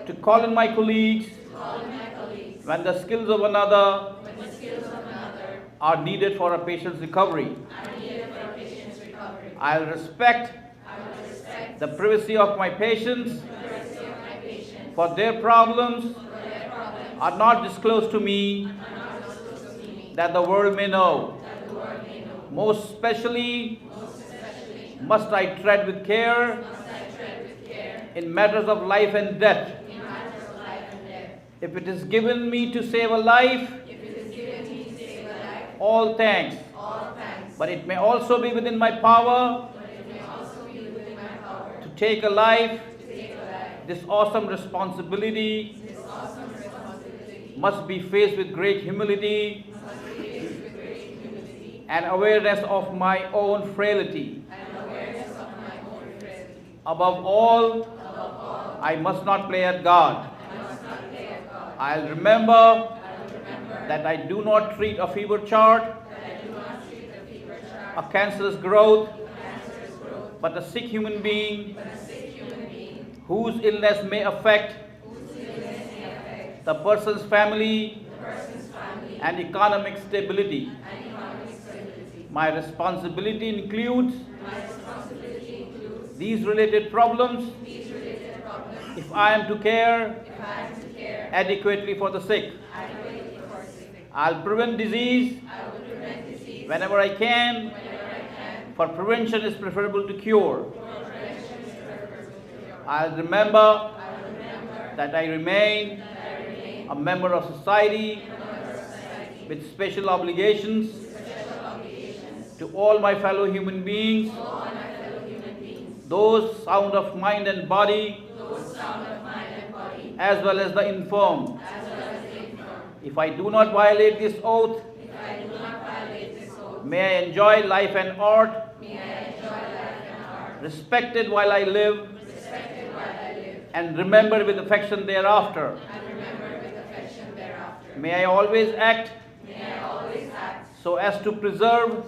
to call in my colleagues when the skills of another are needed for a patient's recovery. I'll respect the privacy of my patients, for their problems are not disclosed to me, that the world may know. Most especially must I tread with care in matters of life and death. If it is given me to save a life, all thanks. But it may also be within my power to take a life. This awesome responsibility must be faced with great humility and awareness of my own frailty. Above all, I must not play at God. I'll remember that I do not treat a fever chart, a cancerous growth, but a sick human being whose illness may affect the person's family and economic stability. My responsibility includes these related problems if I am to care adequately for the sick. I'll prevent disease whenever I can, for prevention is preferable to cure. I'll remember that I remain a member of society with special obligations to all my fellow human beings, those sound of mind and body, as well as the infirm. If I do not violate this oath, May I enjoy life and art. Respected while I live. And remembered with affection thereafter. May I always act. So as to preserve.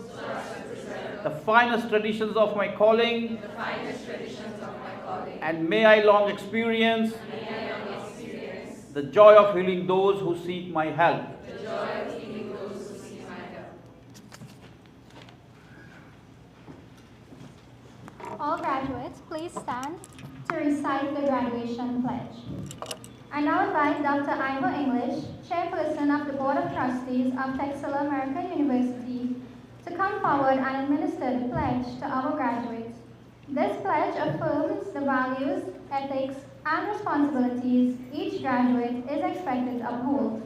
The finest traditions of my calling. And may I long experience. The joy of healing those who seek my help. All graduates, please stand to recite the graduation pledge. I now invite Dr. Imo English, Chairperson of the Board of Trustees of Texila American University, to come forward and administer the pledge to our graduates. This pledge affirms the values, ethics, and responsibilities each graduate is expected to uphold,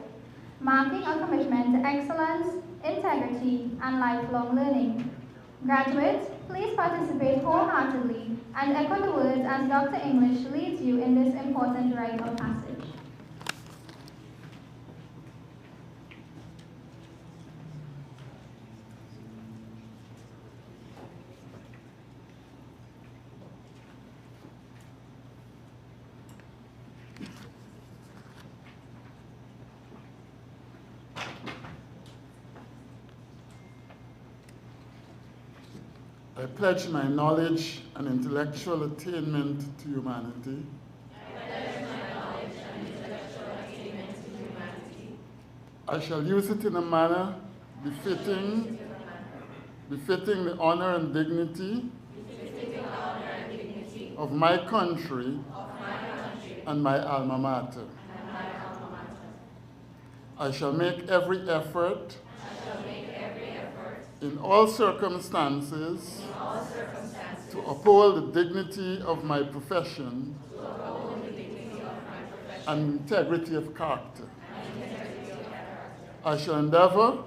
marking a commitment to excellence, integrity, and lifelong learning. Graduates, please participate wholeheartedly and echo the words as Dr. English leads you in this important rite of passage. I pledge my knowledge and intellectual attainment to humanity. I shall use it in a manner befitting the honor and dignity of my country and my alma mater. I shall make every effort in all circumstances to uphold the dignity of my profession and integrity of character. I shall endeavor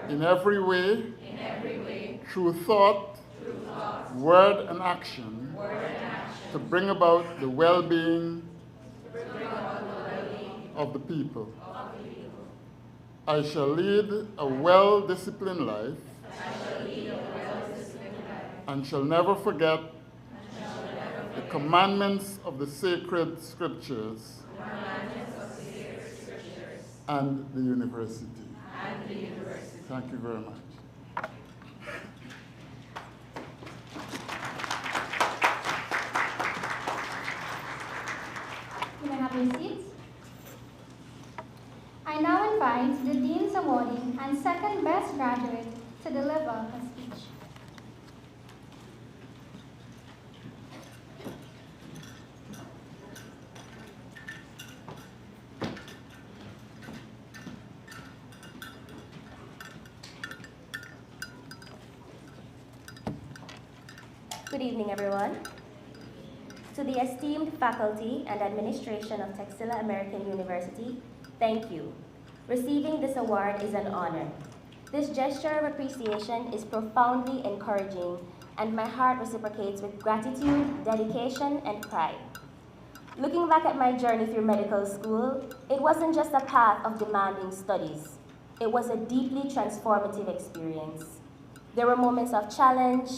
in every way, through thought, word, and action, to bring about the well-being of the people. I shall lead a well-disciplined life and shall never forget the commandments of the sacred scriptures and the university. Thank you very much. You may have your seats. I now invite the Dean's Awardee and second best graduate to deliver a speech. Good evening, everyone. To the esteemed faculty and administration of Texila American University, thank you. Receiving this award is an honor. This gesture of appreciation is profoundly encouraging, and my heart reciprocates with gratitude, dedication, and pride. Looking back at my journey through medical school, it wasn't just a path of demanding studies. It was a deeply transformative experience. There were moments of challenge,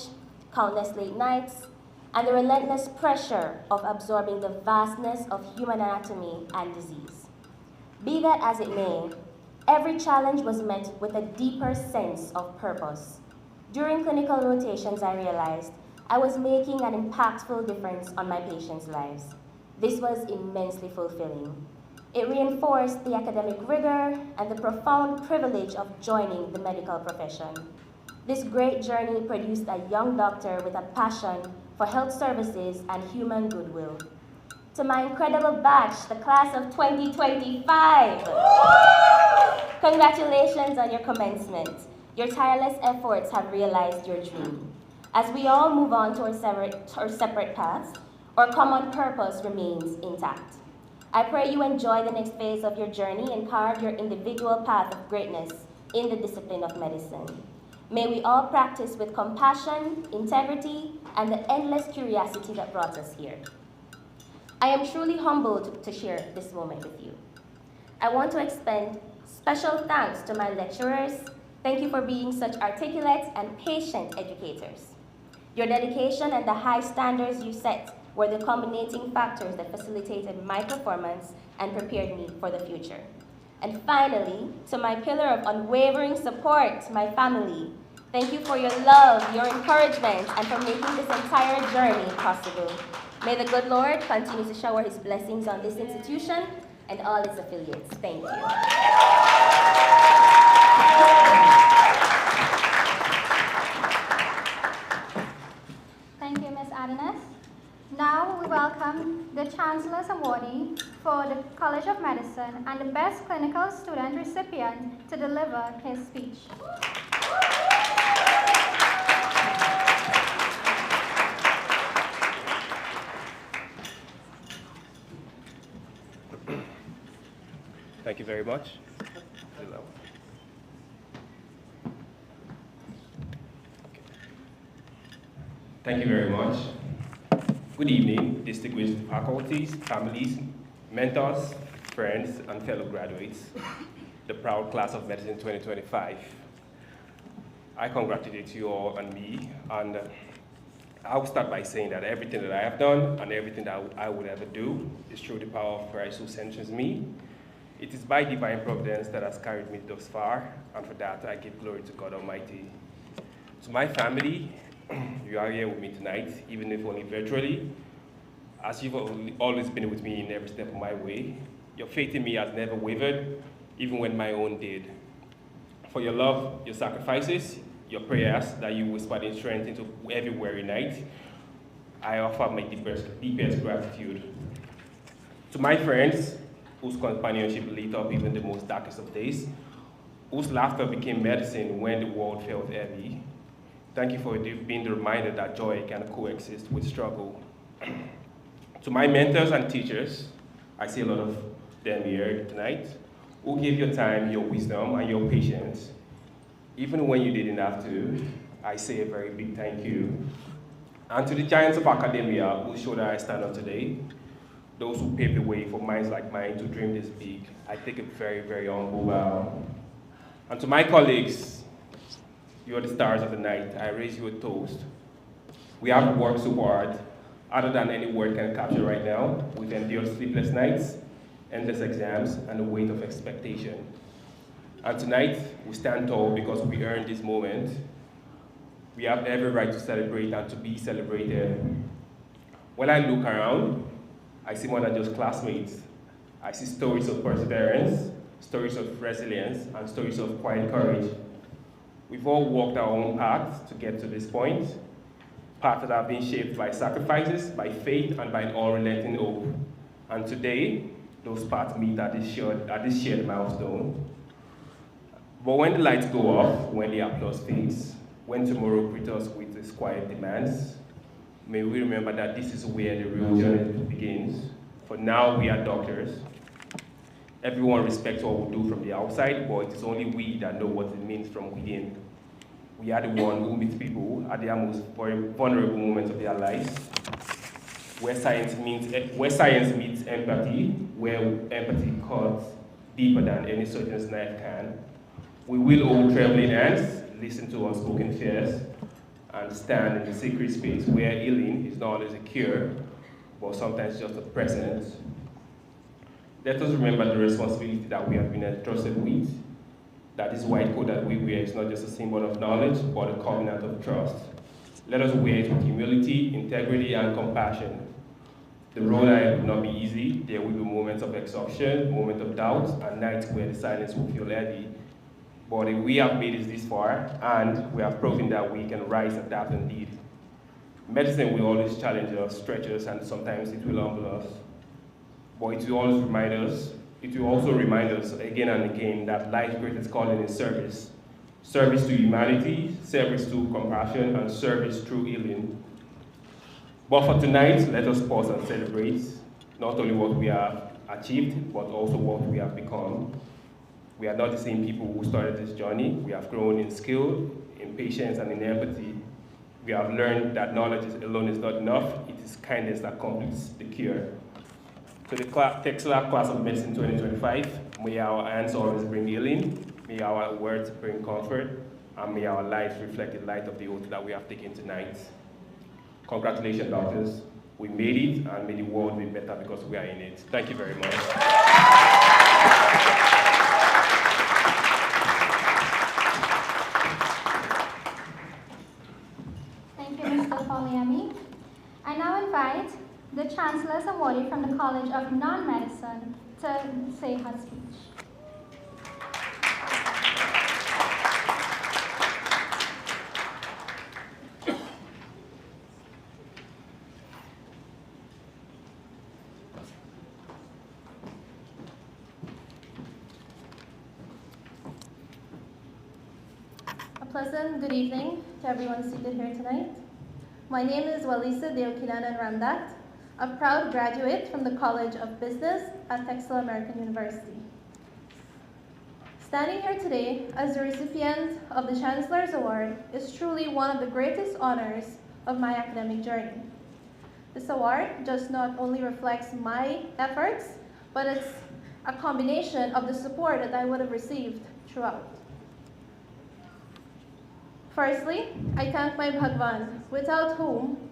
countless late nights, and the relentless pressure of absorbing the vastness of human anatomy and disease. Be that as it may, every challenge was met with a deeper sense of purpose. During clinical rotations, I realized I was making an impactful difference on my patients' lives. This was immensely fulfilling. It reinforced the academic rigor and the profound privilege of joining the medical profession. This great journey produced a young doctor with a passion for health services and human goodwill. To my incredible batch, the class of 2025. Congratulations on your commencement. Your tireless efforts have realized your dream. As we all move on to our separate paths, our common purpose remains intact. I pray you enjoy the next phase of your journey and carve your individual path of greatness in the discipline of medicine. May we all practice with compassion, integrity, and the endless curiosity that brought us here. I am truly humbled to share this moment with you. I want to extend special thanks to my lecturers, Thank you for being such articulate and patient educators. Your dedication and the high standards you set were the culminating factors that facilitated my performance and prepared me for the future. And finally, to my pillar of unwavering support, my family, thank you for your love, your encouragement, and for making this entire journey possible. May the good Lord continue to shower his blessings on this institution and all its affiliates. Thank you. Thank you, Ms. Adonis. Now we welcome the Chancellor's awardee for the College of Medicine and the Best Clinical Student recipient to deliver his speech. Thank you very much. Thank you very much. Good evening, distinguished faculties, families, mentors, friends, and fellow graduates, the proud class of medicine 2025. I congratulate you all and me, and I'll start by saying that everything that I have done and everything that I would ever do is through the power of Christ who strengthens me. It is by divine providence that has carried me thus far, and for that I give glory to God Almighty. To my family, you are here with me tonight, even if only virtually. As you've always been with me in every step of my way, your faith in me has never wavered, even when my own did. For your love, your sacrifices, your prayers that you whispered in strength into every weary night, I offer my deepest gratitude. To my friends, whose companionship lit up even the most darkest of days, whose laughter became medicine when the world felt heavy, thank you for being the reminder that joy can coexist with struggle. To my mentors and teachers, I see a lot of them here tonight, who gave your time, your wisdom, and your patience. Even when you didn't have to, I say a very big thank you. And to the giants of academia whose shoulder I stand on today, those who paved the way for minds like mine to dream this big, I take a very, very humble bow. And to my colleagues, you are the stars of the night. I raise you a toast. We have worked so hard, other than any word can capture right now. We've endured sleepless nights, endless exams, and the weight of expectation. And tonight, we stand tall because we earned this moment. We have every right to celebrate and to be celebrated. When I look around, I see more than just classmates. I see stories of perseverance, stories of resilience, and stories of quiet courage. We've all walked our own paths to get to this point, paths that have been shaped by sacrifices, by faith, and by an unrelenting hope. And today, those paths meet at this shared milestone. But when the lights go off, when the applause fades, when tomorrow greets us with its quiet demands, may we remember that this is where the real journey begins. For now, we are doctors. Everyone respects what we do from the outside, but it is only we that know what it means from within. We are the one who meets people at their most vulnerable moments of their lives, where science meets empathy, where empathy cuts deeper than any surgeon's knife can. We will hold trembling hands, listen to unspoken fears, and stand in the secret space where healing is not always a cure, but sometimes just a presence. Let us remember the responsibility that we have been entrusted with, that this white coat that we wear is not just a symbol of knowledge, but a covenant of trust. Let us wear it with humility, integrity, and compassion. The road ahead will not be easy. There will be moments of exhaustion, moments of doubt, and nights where the silence will feel heavy. But we have made it this far, and we have proven that we can rise, adapt, and lead. Medicine will always challenge us, stretch us, and sometimes it will humble us. But it will also remind us again and again that life's greatest calling is service. Service to humanity, service to compassion, and service through healing. But for tonight, let us pause and celebrate not only what we have achieved, but also what we have become. We are not the same people who started this journey. We have grown in skill, in patience, and in empathy. We have learned that knowledge alone is not enough. It is kindness that completes the cure. To the Texila class of medicine 2025, may our hands always bring healing, May our words bring comfort, and may our lives reflect the light of the oath that we have taken tonight. Congratulations, doctors. We made it, and may the world be better because we are in it. Thank you very much. Thank you, Mr. Polyami. I now invite the Chancellor's awardee from the College of Non-Medicine to say her speech. A pleasant good evening to everyone seated here tonight. My name is Walisa Deokinan Ramdat, a proud graduate from the College of Business at Texila American University. Standing here today as the recipient of the Chancellor's Award is truly one of the greatest honors of my academic journey. This award just not only reflects my efforts, but it's a combination of the support that I would have received throughout. Firstly, I thank my Bhagwan, without whom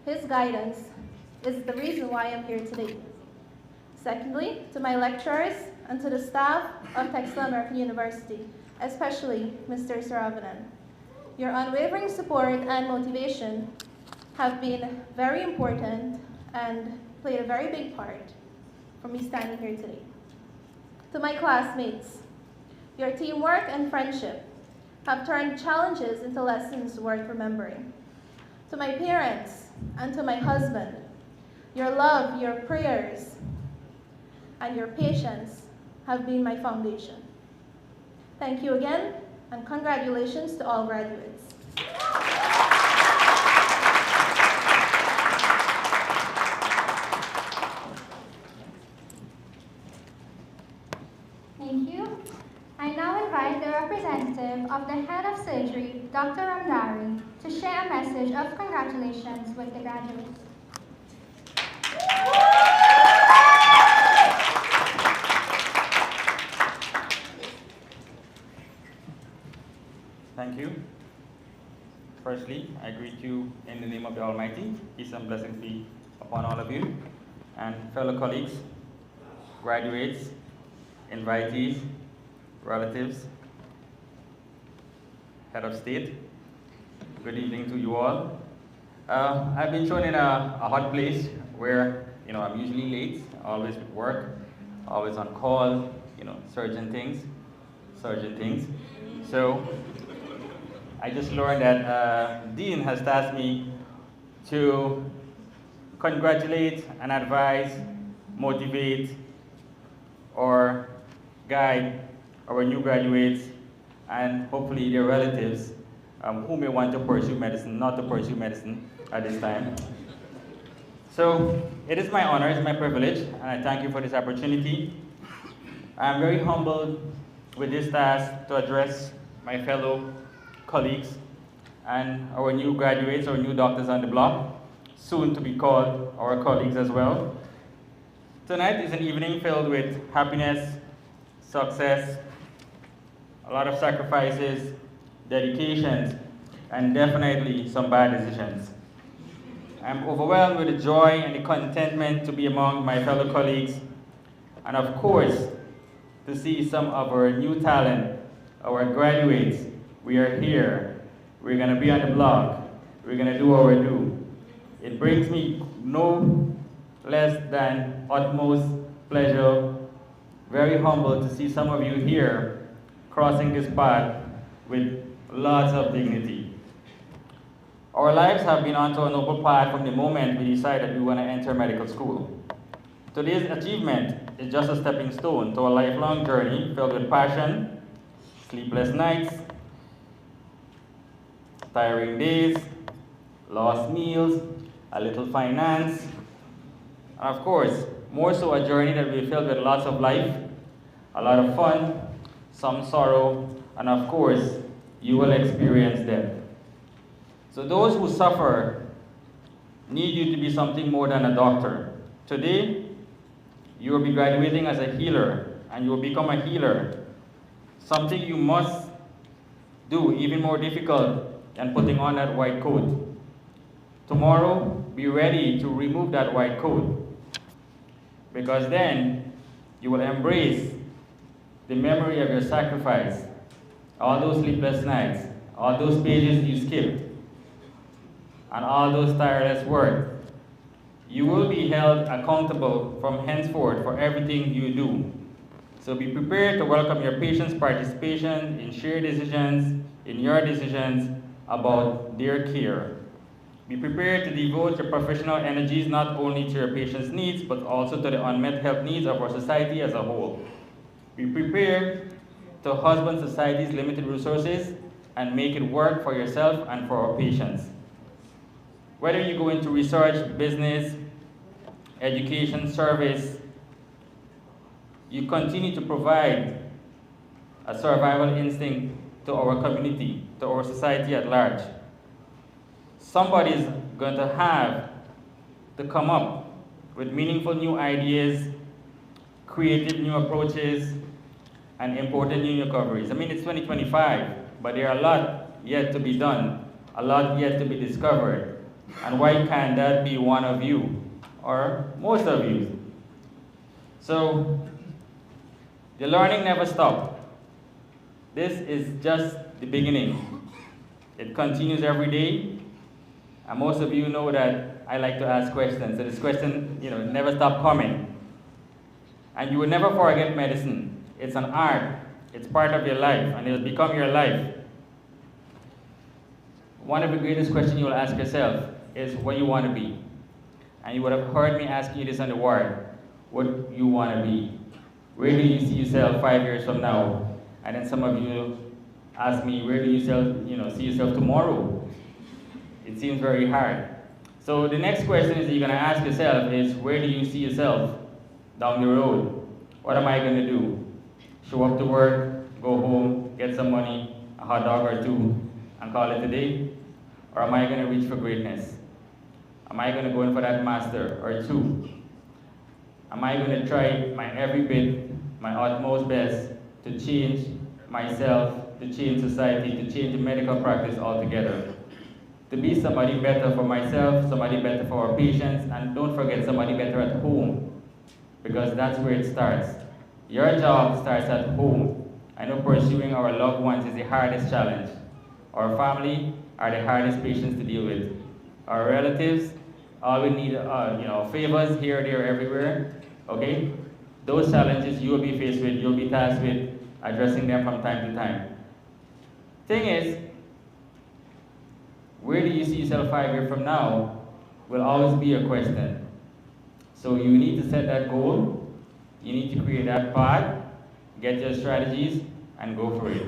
his guidance is the reason why I'm here today. Secondly, to my lecturers and to the staff of Texila American University, especially Mr. Saravanan. Your unwavering support and motivation have been very important and played a very big part for me standing here today. To my classmates, your teamwork and friendship have turned challenges into lessons worth remembering. To my parents and to my husband, your love, your prayers, and your patience have been my foundation. Thank you again, and congratulations to all graduates. Thank you. I now invite the representative of the head of surgery, Dr. Ramada, to share a message of congratulations with the graduates. Thank you. Firstly, I greet you in the name of the Almighty. Peace and blessings be upon all of you and fellow colleagues, graduates, invitees, relatives, head of state. Good evening to you all. I've been thrown in a hot place where I'm usually late, always with work, always on call, surgeon things. So I just learned that Dean has tasked me to congratulate and advise, motivate, or guide our new graduates and hopefully their relatives who may want to pursue medicine, not to pursue medicine at this time. So it is my honor, it's my privilege, and I thank you for this opportunity. I am very humbled with this task to address my fellow colleagues and our new graduates, our new doctors on the block, soon to be called our colleagues as well. Tonight is an evening filled with happiness, success, a lot of sacrifices, dedications, and definitely some bad decisions. I'm overwhelmed with the joy and the contentment to be among my fellow colleagues, and of course, to see some of our new talent, our graduates. We are here. We're going to be on the block. We're going to do what we do. It brings me no less than utmost pleasure, very humble to see some of you here crossing this path with lots of dignity. Our lives have been onto a noble path from the moment we decided we want to enter medical school. Today's achievement is just a stepping stone to a lifelong journey filled with passion, sleepless nights, tiring days, lost meals, a little finance, and of course, more so a journey that will be filled with lots of life, a lot of fun, some sorrow, and of course, you will experience death. So those who suffer need you to be something more than a doctor. Today, you will be graduating as a healer, and you will become a healer something you must do even more difficult than putting on that white coat. Tomorrow, be ready to remove that white coat, because then you will embrace the memory of your sacrifice, all those sleepless nights, all those pages you skipped, and all those tireless work. You will be held accountable from henceforth for everything you do. So be prepared to welcome your patients' participation in shared decisions, in your decisions about their care. Be prepared to devote your professional energies not only to your patients' needs, but also to the unmet health needs of our society as a whole. Be prepared to husband society's limited resources and make it work for yourself and for our patients. Whether you go into research, business, education, service, you continue to provide a survival instinct to our community, to our society at large. Somebody's going to have to come up with meaningful new ideas, creative new approaches, and important new recoveries. I mean, it's 2025, but there are a lot yet to be done, a lot yet to be discovered. And why can't that be one of you, or most of you? So, the learning never stops. This is just the beginning. It continues every day, and most of you know that I like to ask questions. So this question, never stop coming. And you will never forget medicine. It's an art. It's part of your life, and it will become your life. One of the greatest questions you will ask yourself is what you want to be. And you would have heard me asking you this on the ward. What you want to be. Where do you see yourself 5 years from now? And then some of you ask me, where do you see yourself tomorrow? It seems very hard. So the next question is you're going to ask yourself is, where do you see yourself down the road? What am I going to do? Show up to work, go home, get some money, a hot dog or two, and call it a day? Or am I going to reach for greatness? Am I going to go in for that master or two? Am I going to try my every bit, my utmost best to change myself, to change society, to change the medical practice altogether? To be somebody better for myself, somebody better for our patients, and don't forget somebody better at home, because that's where it starts. Your job starts at home. I know pursuing our loved ones is the hardest challenge. Our family are the hardest patients to deal with. Our relatives, all we need favors here, there, everywhere, okay? Those challenges you will be faced with, you'll be tasked with addressing them from time to time. Thing is, where do you see yourself 5 years from now will always be a question. So you need to set that goal, you need to create that path, get your strategies, and go for it.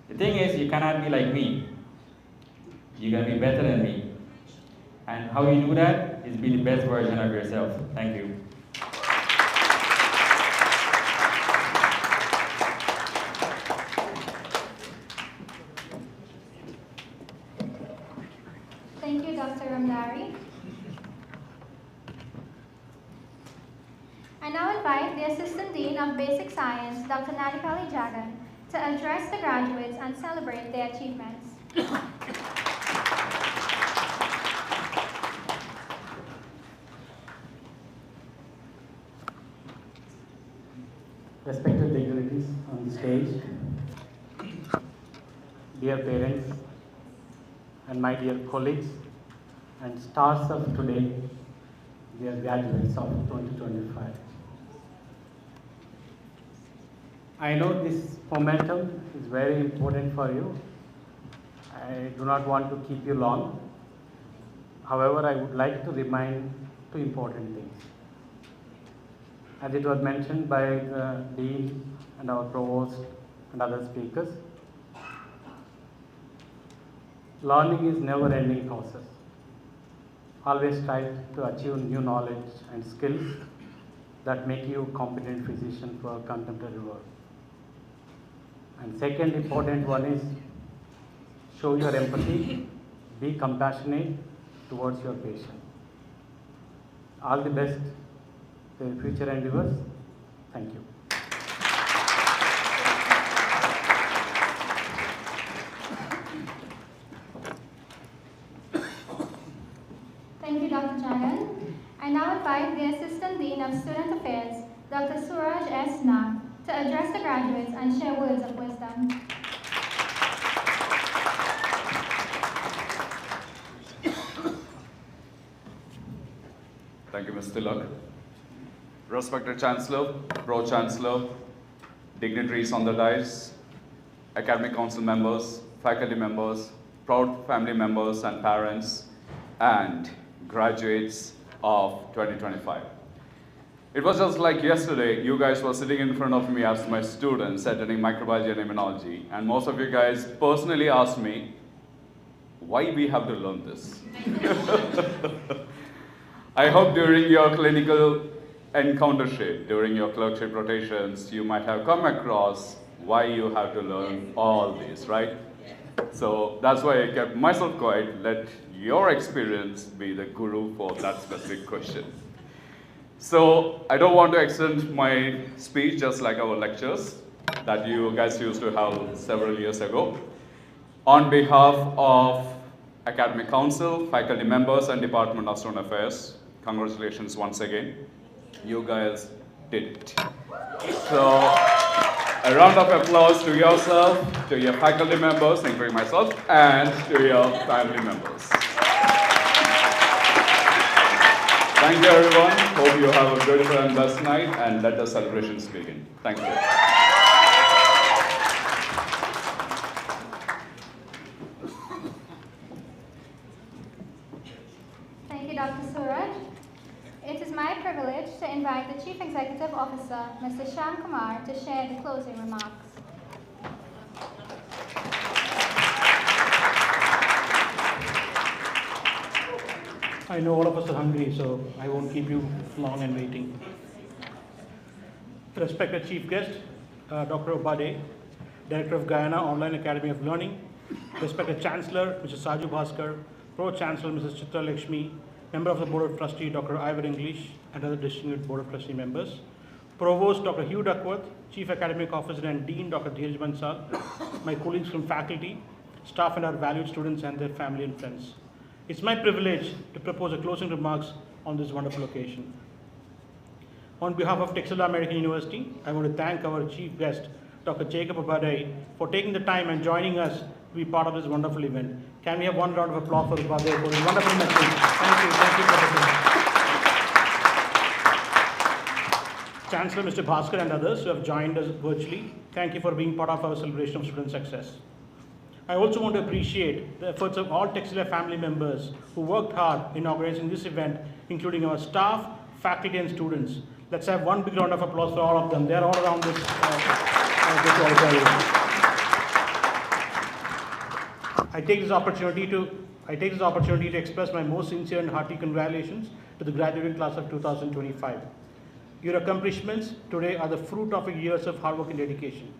The thing is, you cannot be like me. You're going to be better than me. And how you do that is be the best version of yourself. Thank you. Thank you, Dr. Ramada. I now invite the Assistant Dean of Basic Science, Dr. Nadipali Jagan, to address the graduates and celebrate their achievements. Respected dignitaries on the stage, dear parents, and my dear colleagues, and stars of today, dear graduates of 2025. I know this momentum is very important for you. I do not want to keep you long. However, I would like to remind two important things. As it was mentioned by the Dean and our Provost and other speakers, learning is never-ending process. Always strive to achieve new knowledge and skills that make you a competent physician for contemporary work. And second important one is show your empathy, be compassionate towards your patient. All the best for your future endeavors. Thank you. invite the Assistant Dean of Student Affairs, Dr. Suraj S. Nag, to address the graduates and share words of wisdom. Thank you, Mr. Tilak. Respected Chancellor, Pro-Chancellor, dignitaries on the dais, academic council members, faculty members, proud family members and parents, and graduates of 2025. It was just like yesterday, you guys were sitting in front of me as my students attending microbiology and immunology, and most of you guys personally asked me, why we have to learn this? I hope during your clinical encountership, during your clerkship rotations, you might have come across why you have to learn all this, right? So that's why I kept myself quiet. Let your experience be the guru for that specific question. So I don't want to extend my speech just like our lectures that you guys used to have several years ago. On behalf of Academic Council, faculty members, and Department of Student Affairs, congratulations once again. You guys did it. So a round of applause to yourself, to your faculty members, including myself, and to your family members. Thank you, everyone. Hope you have a beautiful and blessed night, and let the celebrations begin. Thank you. Thank you, Dr. Suraj. It is my privilege to invite the Chief Executive Officer, Mr. Shyam Kumar, to share the closing remarks. I know all of us are hungry, so I won't keep you long and waiting. Respected Chief Guest, Dr. Opadeyi, Director of Guyana Online Academy of Learning, respected Chancellor, Mr. Saju Bhaskar, Pro-Chancellor, Mrs. Chitra Lakshmi, Member of the Board of Trustees, Dr. Ivor English, and other distinguished Board of Trustee members, Provost, Dr. Hugh Duckworth, Chief Academic Officer and Dean, Dr. Dheeraj Bansal, my colleagues from faculty, staff, and our valued students and their family and friends. It's my privilege to propose a closing remarks on this wonderful occasion. On behalf of Texila American University, I want to thank our chief guest, Dr. Jacob Opadeyi, for taking the time and joining us to be part of this wonderful event. Can we have one round of applause for Opadeyi for this wonderful message? Thank you, Professor. Chancellor Mr. Bhaskar and others who have joined us virtually, thank you for being part of our celebration of student success. I also want to appreciate the efforts of all Texila family members who worked hard in organizing this event, including our staff, faculty, and students. Let's have one big round of applause for all of them. They're all around this auditorium. I take this opportunity to express my most sincere and hearty congratulations to the graduating class of 2025. Your accomplishments today are the fruit of years of hard work and dedication.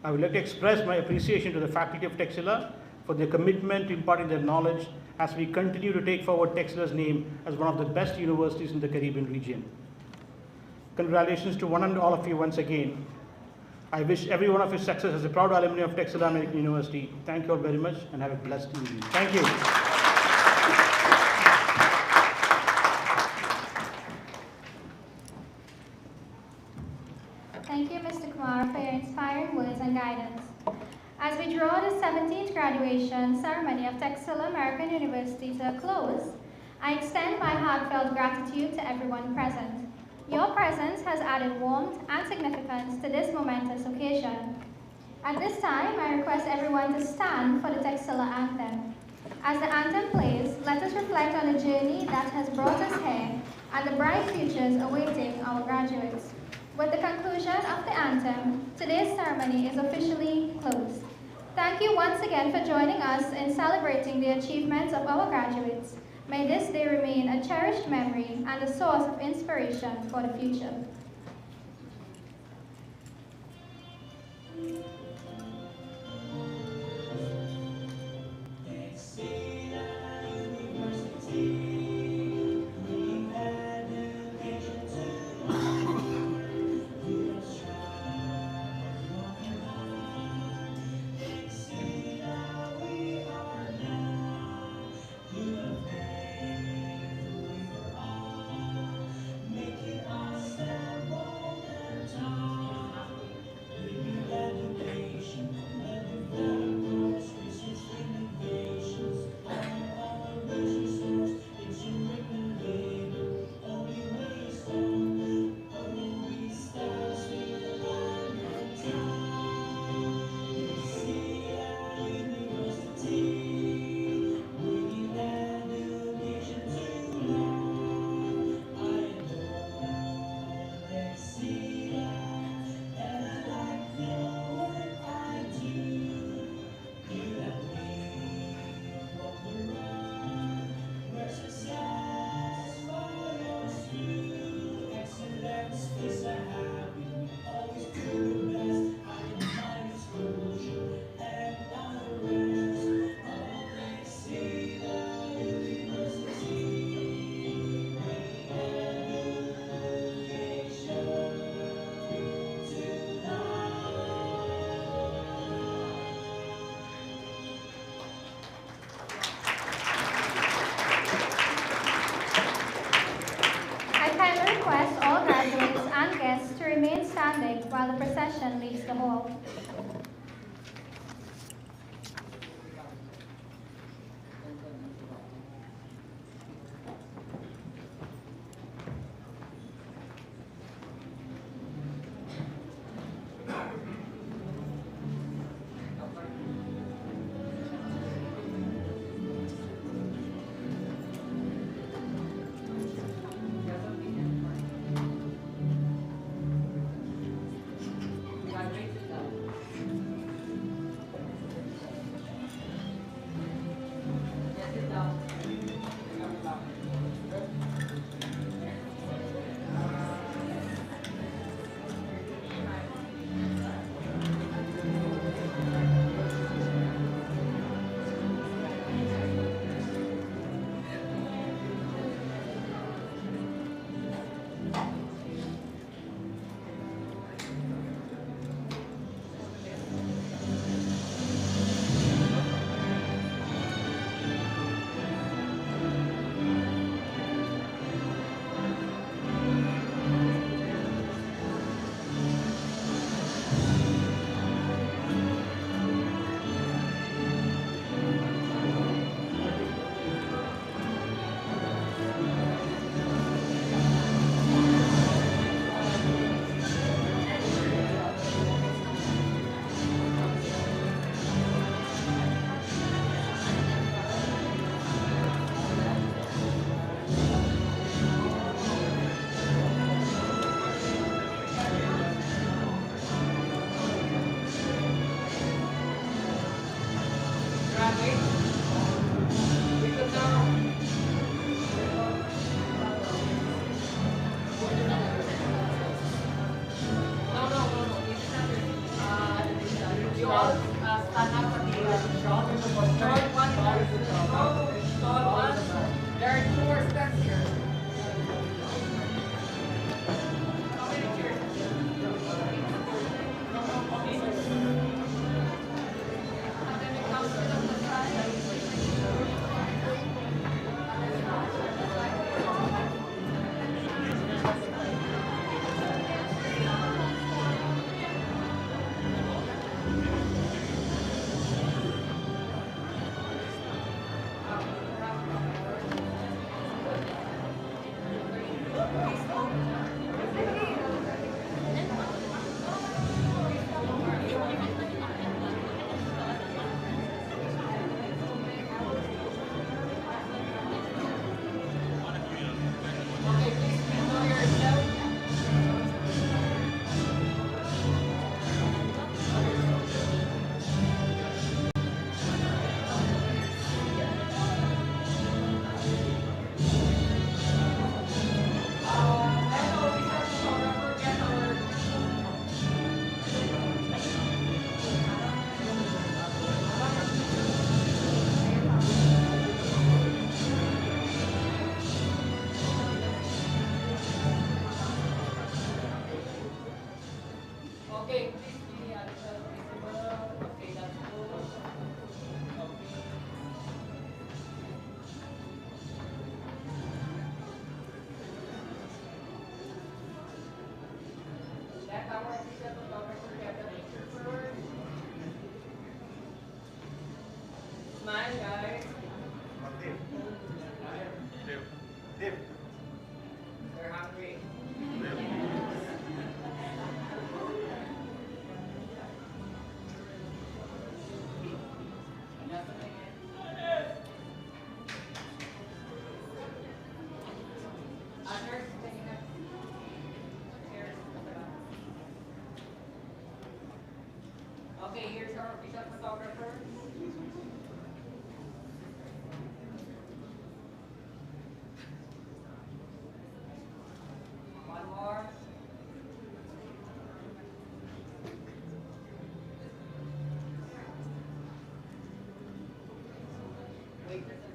I would like to express my appreciation to the faculty of Texila for their commitment to imparting their knowledge as we continue to take forward Texila's name as one of the best universities in the Caribbean region. Congratulations to one and all of you once again. I wish every one of you success as a proud alumni of Texila American University. Thank you all very much and have a blessed evening. Thank you. Thank you, Mr. Kumar, for your inspiring words and guidance. As we draw the 17th graduation ceremony of Texila American University to a close, I extend my heartfelt gratitude to everyone present. Your presence has added warmth and significance to this momentous occasion. At this time, I request everyone to stand for the Texila anthem. As the anthem plays, let us reflect on the journey that has brought us here and the bright futures awaiting our graduates. With the conclusion of the anthem, today's ceremony is officially closed. Thank you once again for joining us in celebrating the achievements of our graduates. May this day remain a cherished memory and a source of inspiration for the future. procession leaves the hall. Okay, here's our official photographer. One more. Wait a second.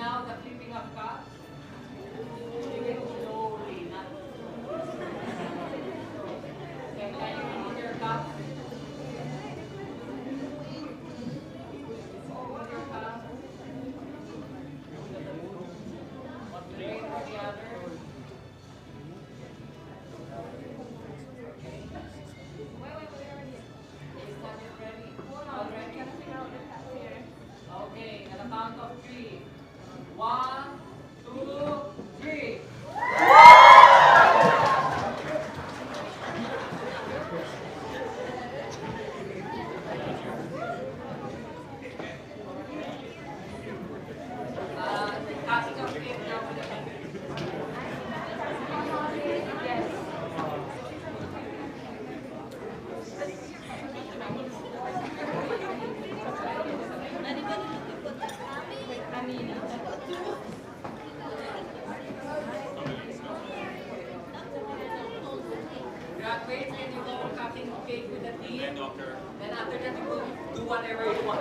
now the flipping of cups. Flip it slowly, not. Okay, can you remove your cups? Remove your cups. One plate or the other. Okay, at the count of 3. 1, 2, 3. Cutting of cake now with the graduates, can you go for cutting cake with the dean? Then after that, you will do whatever you want.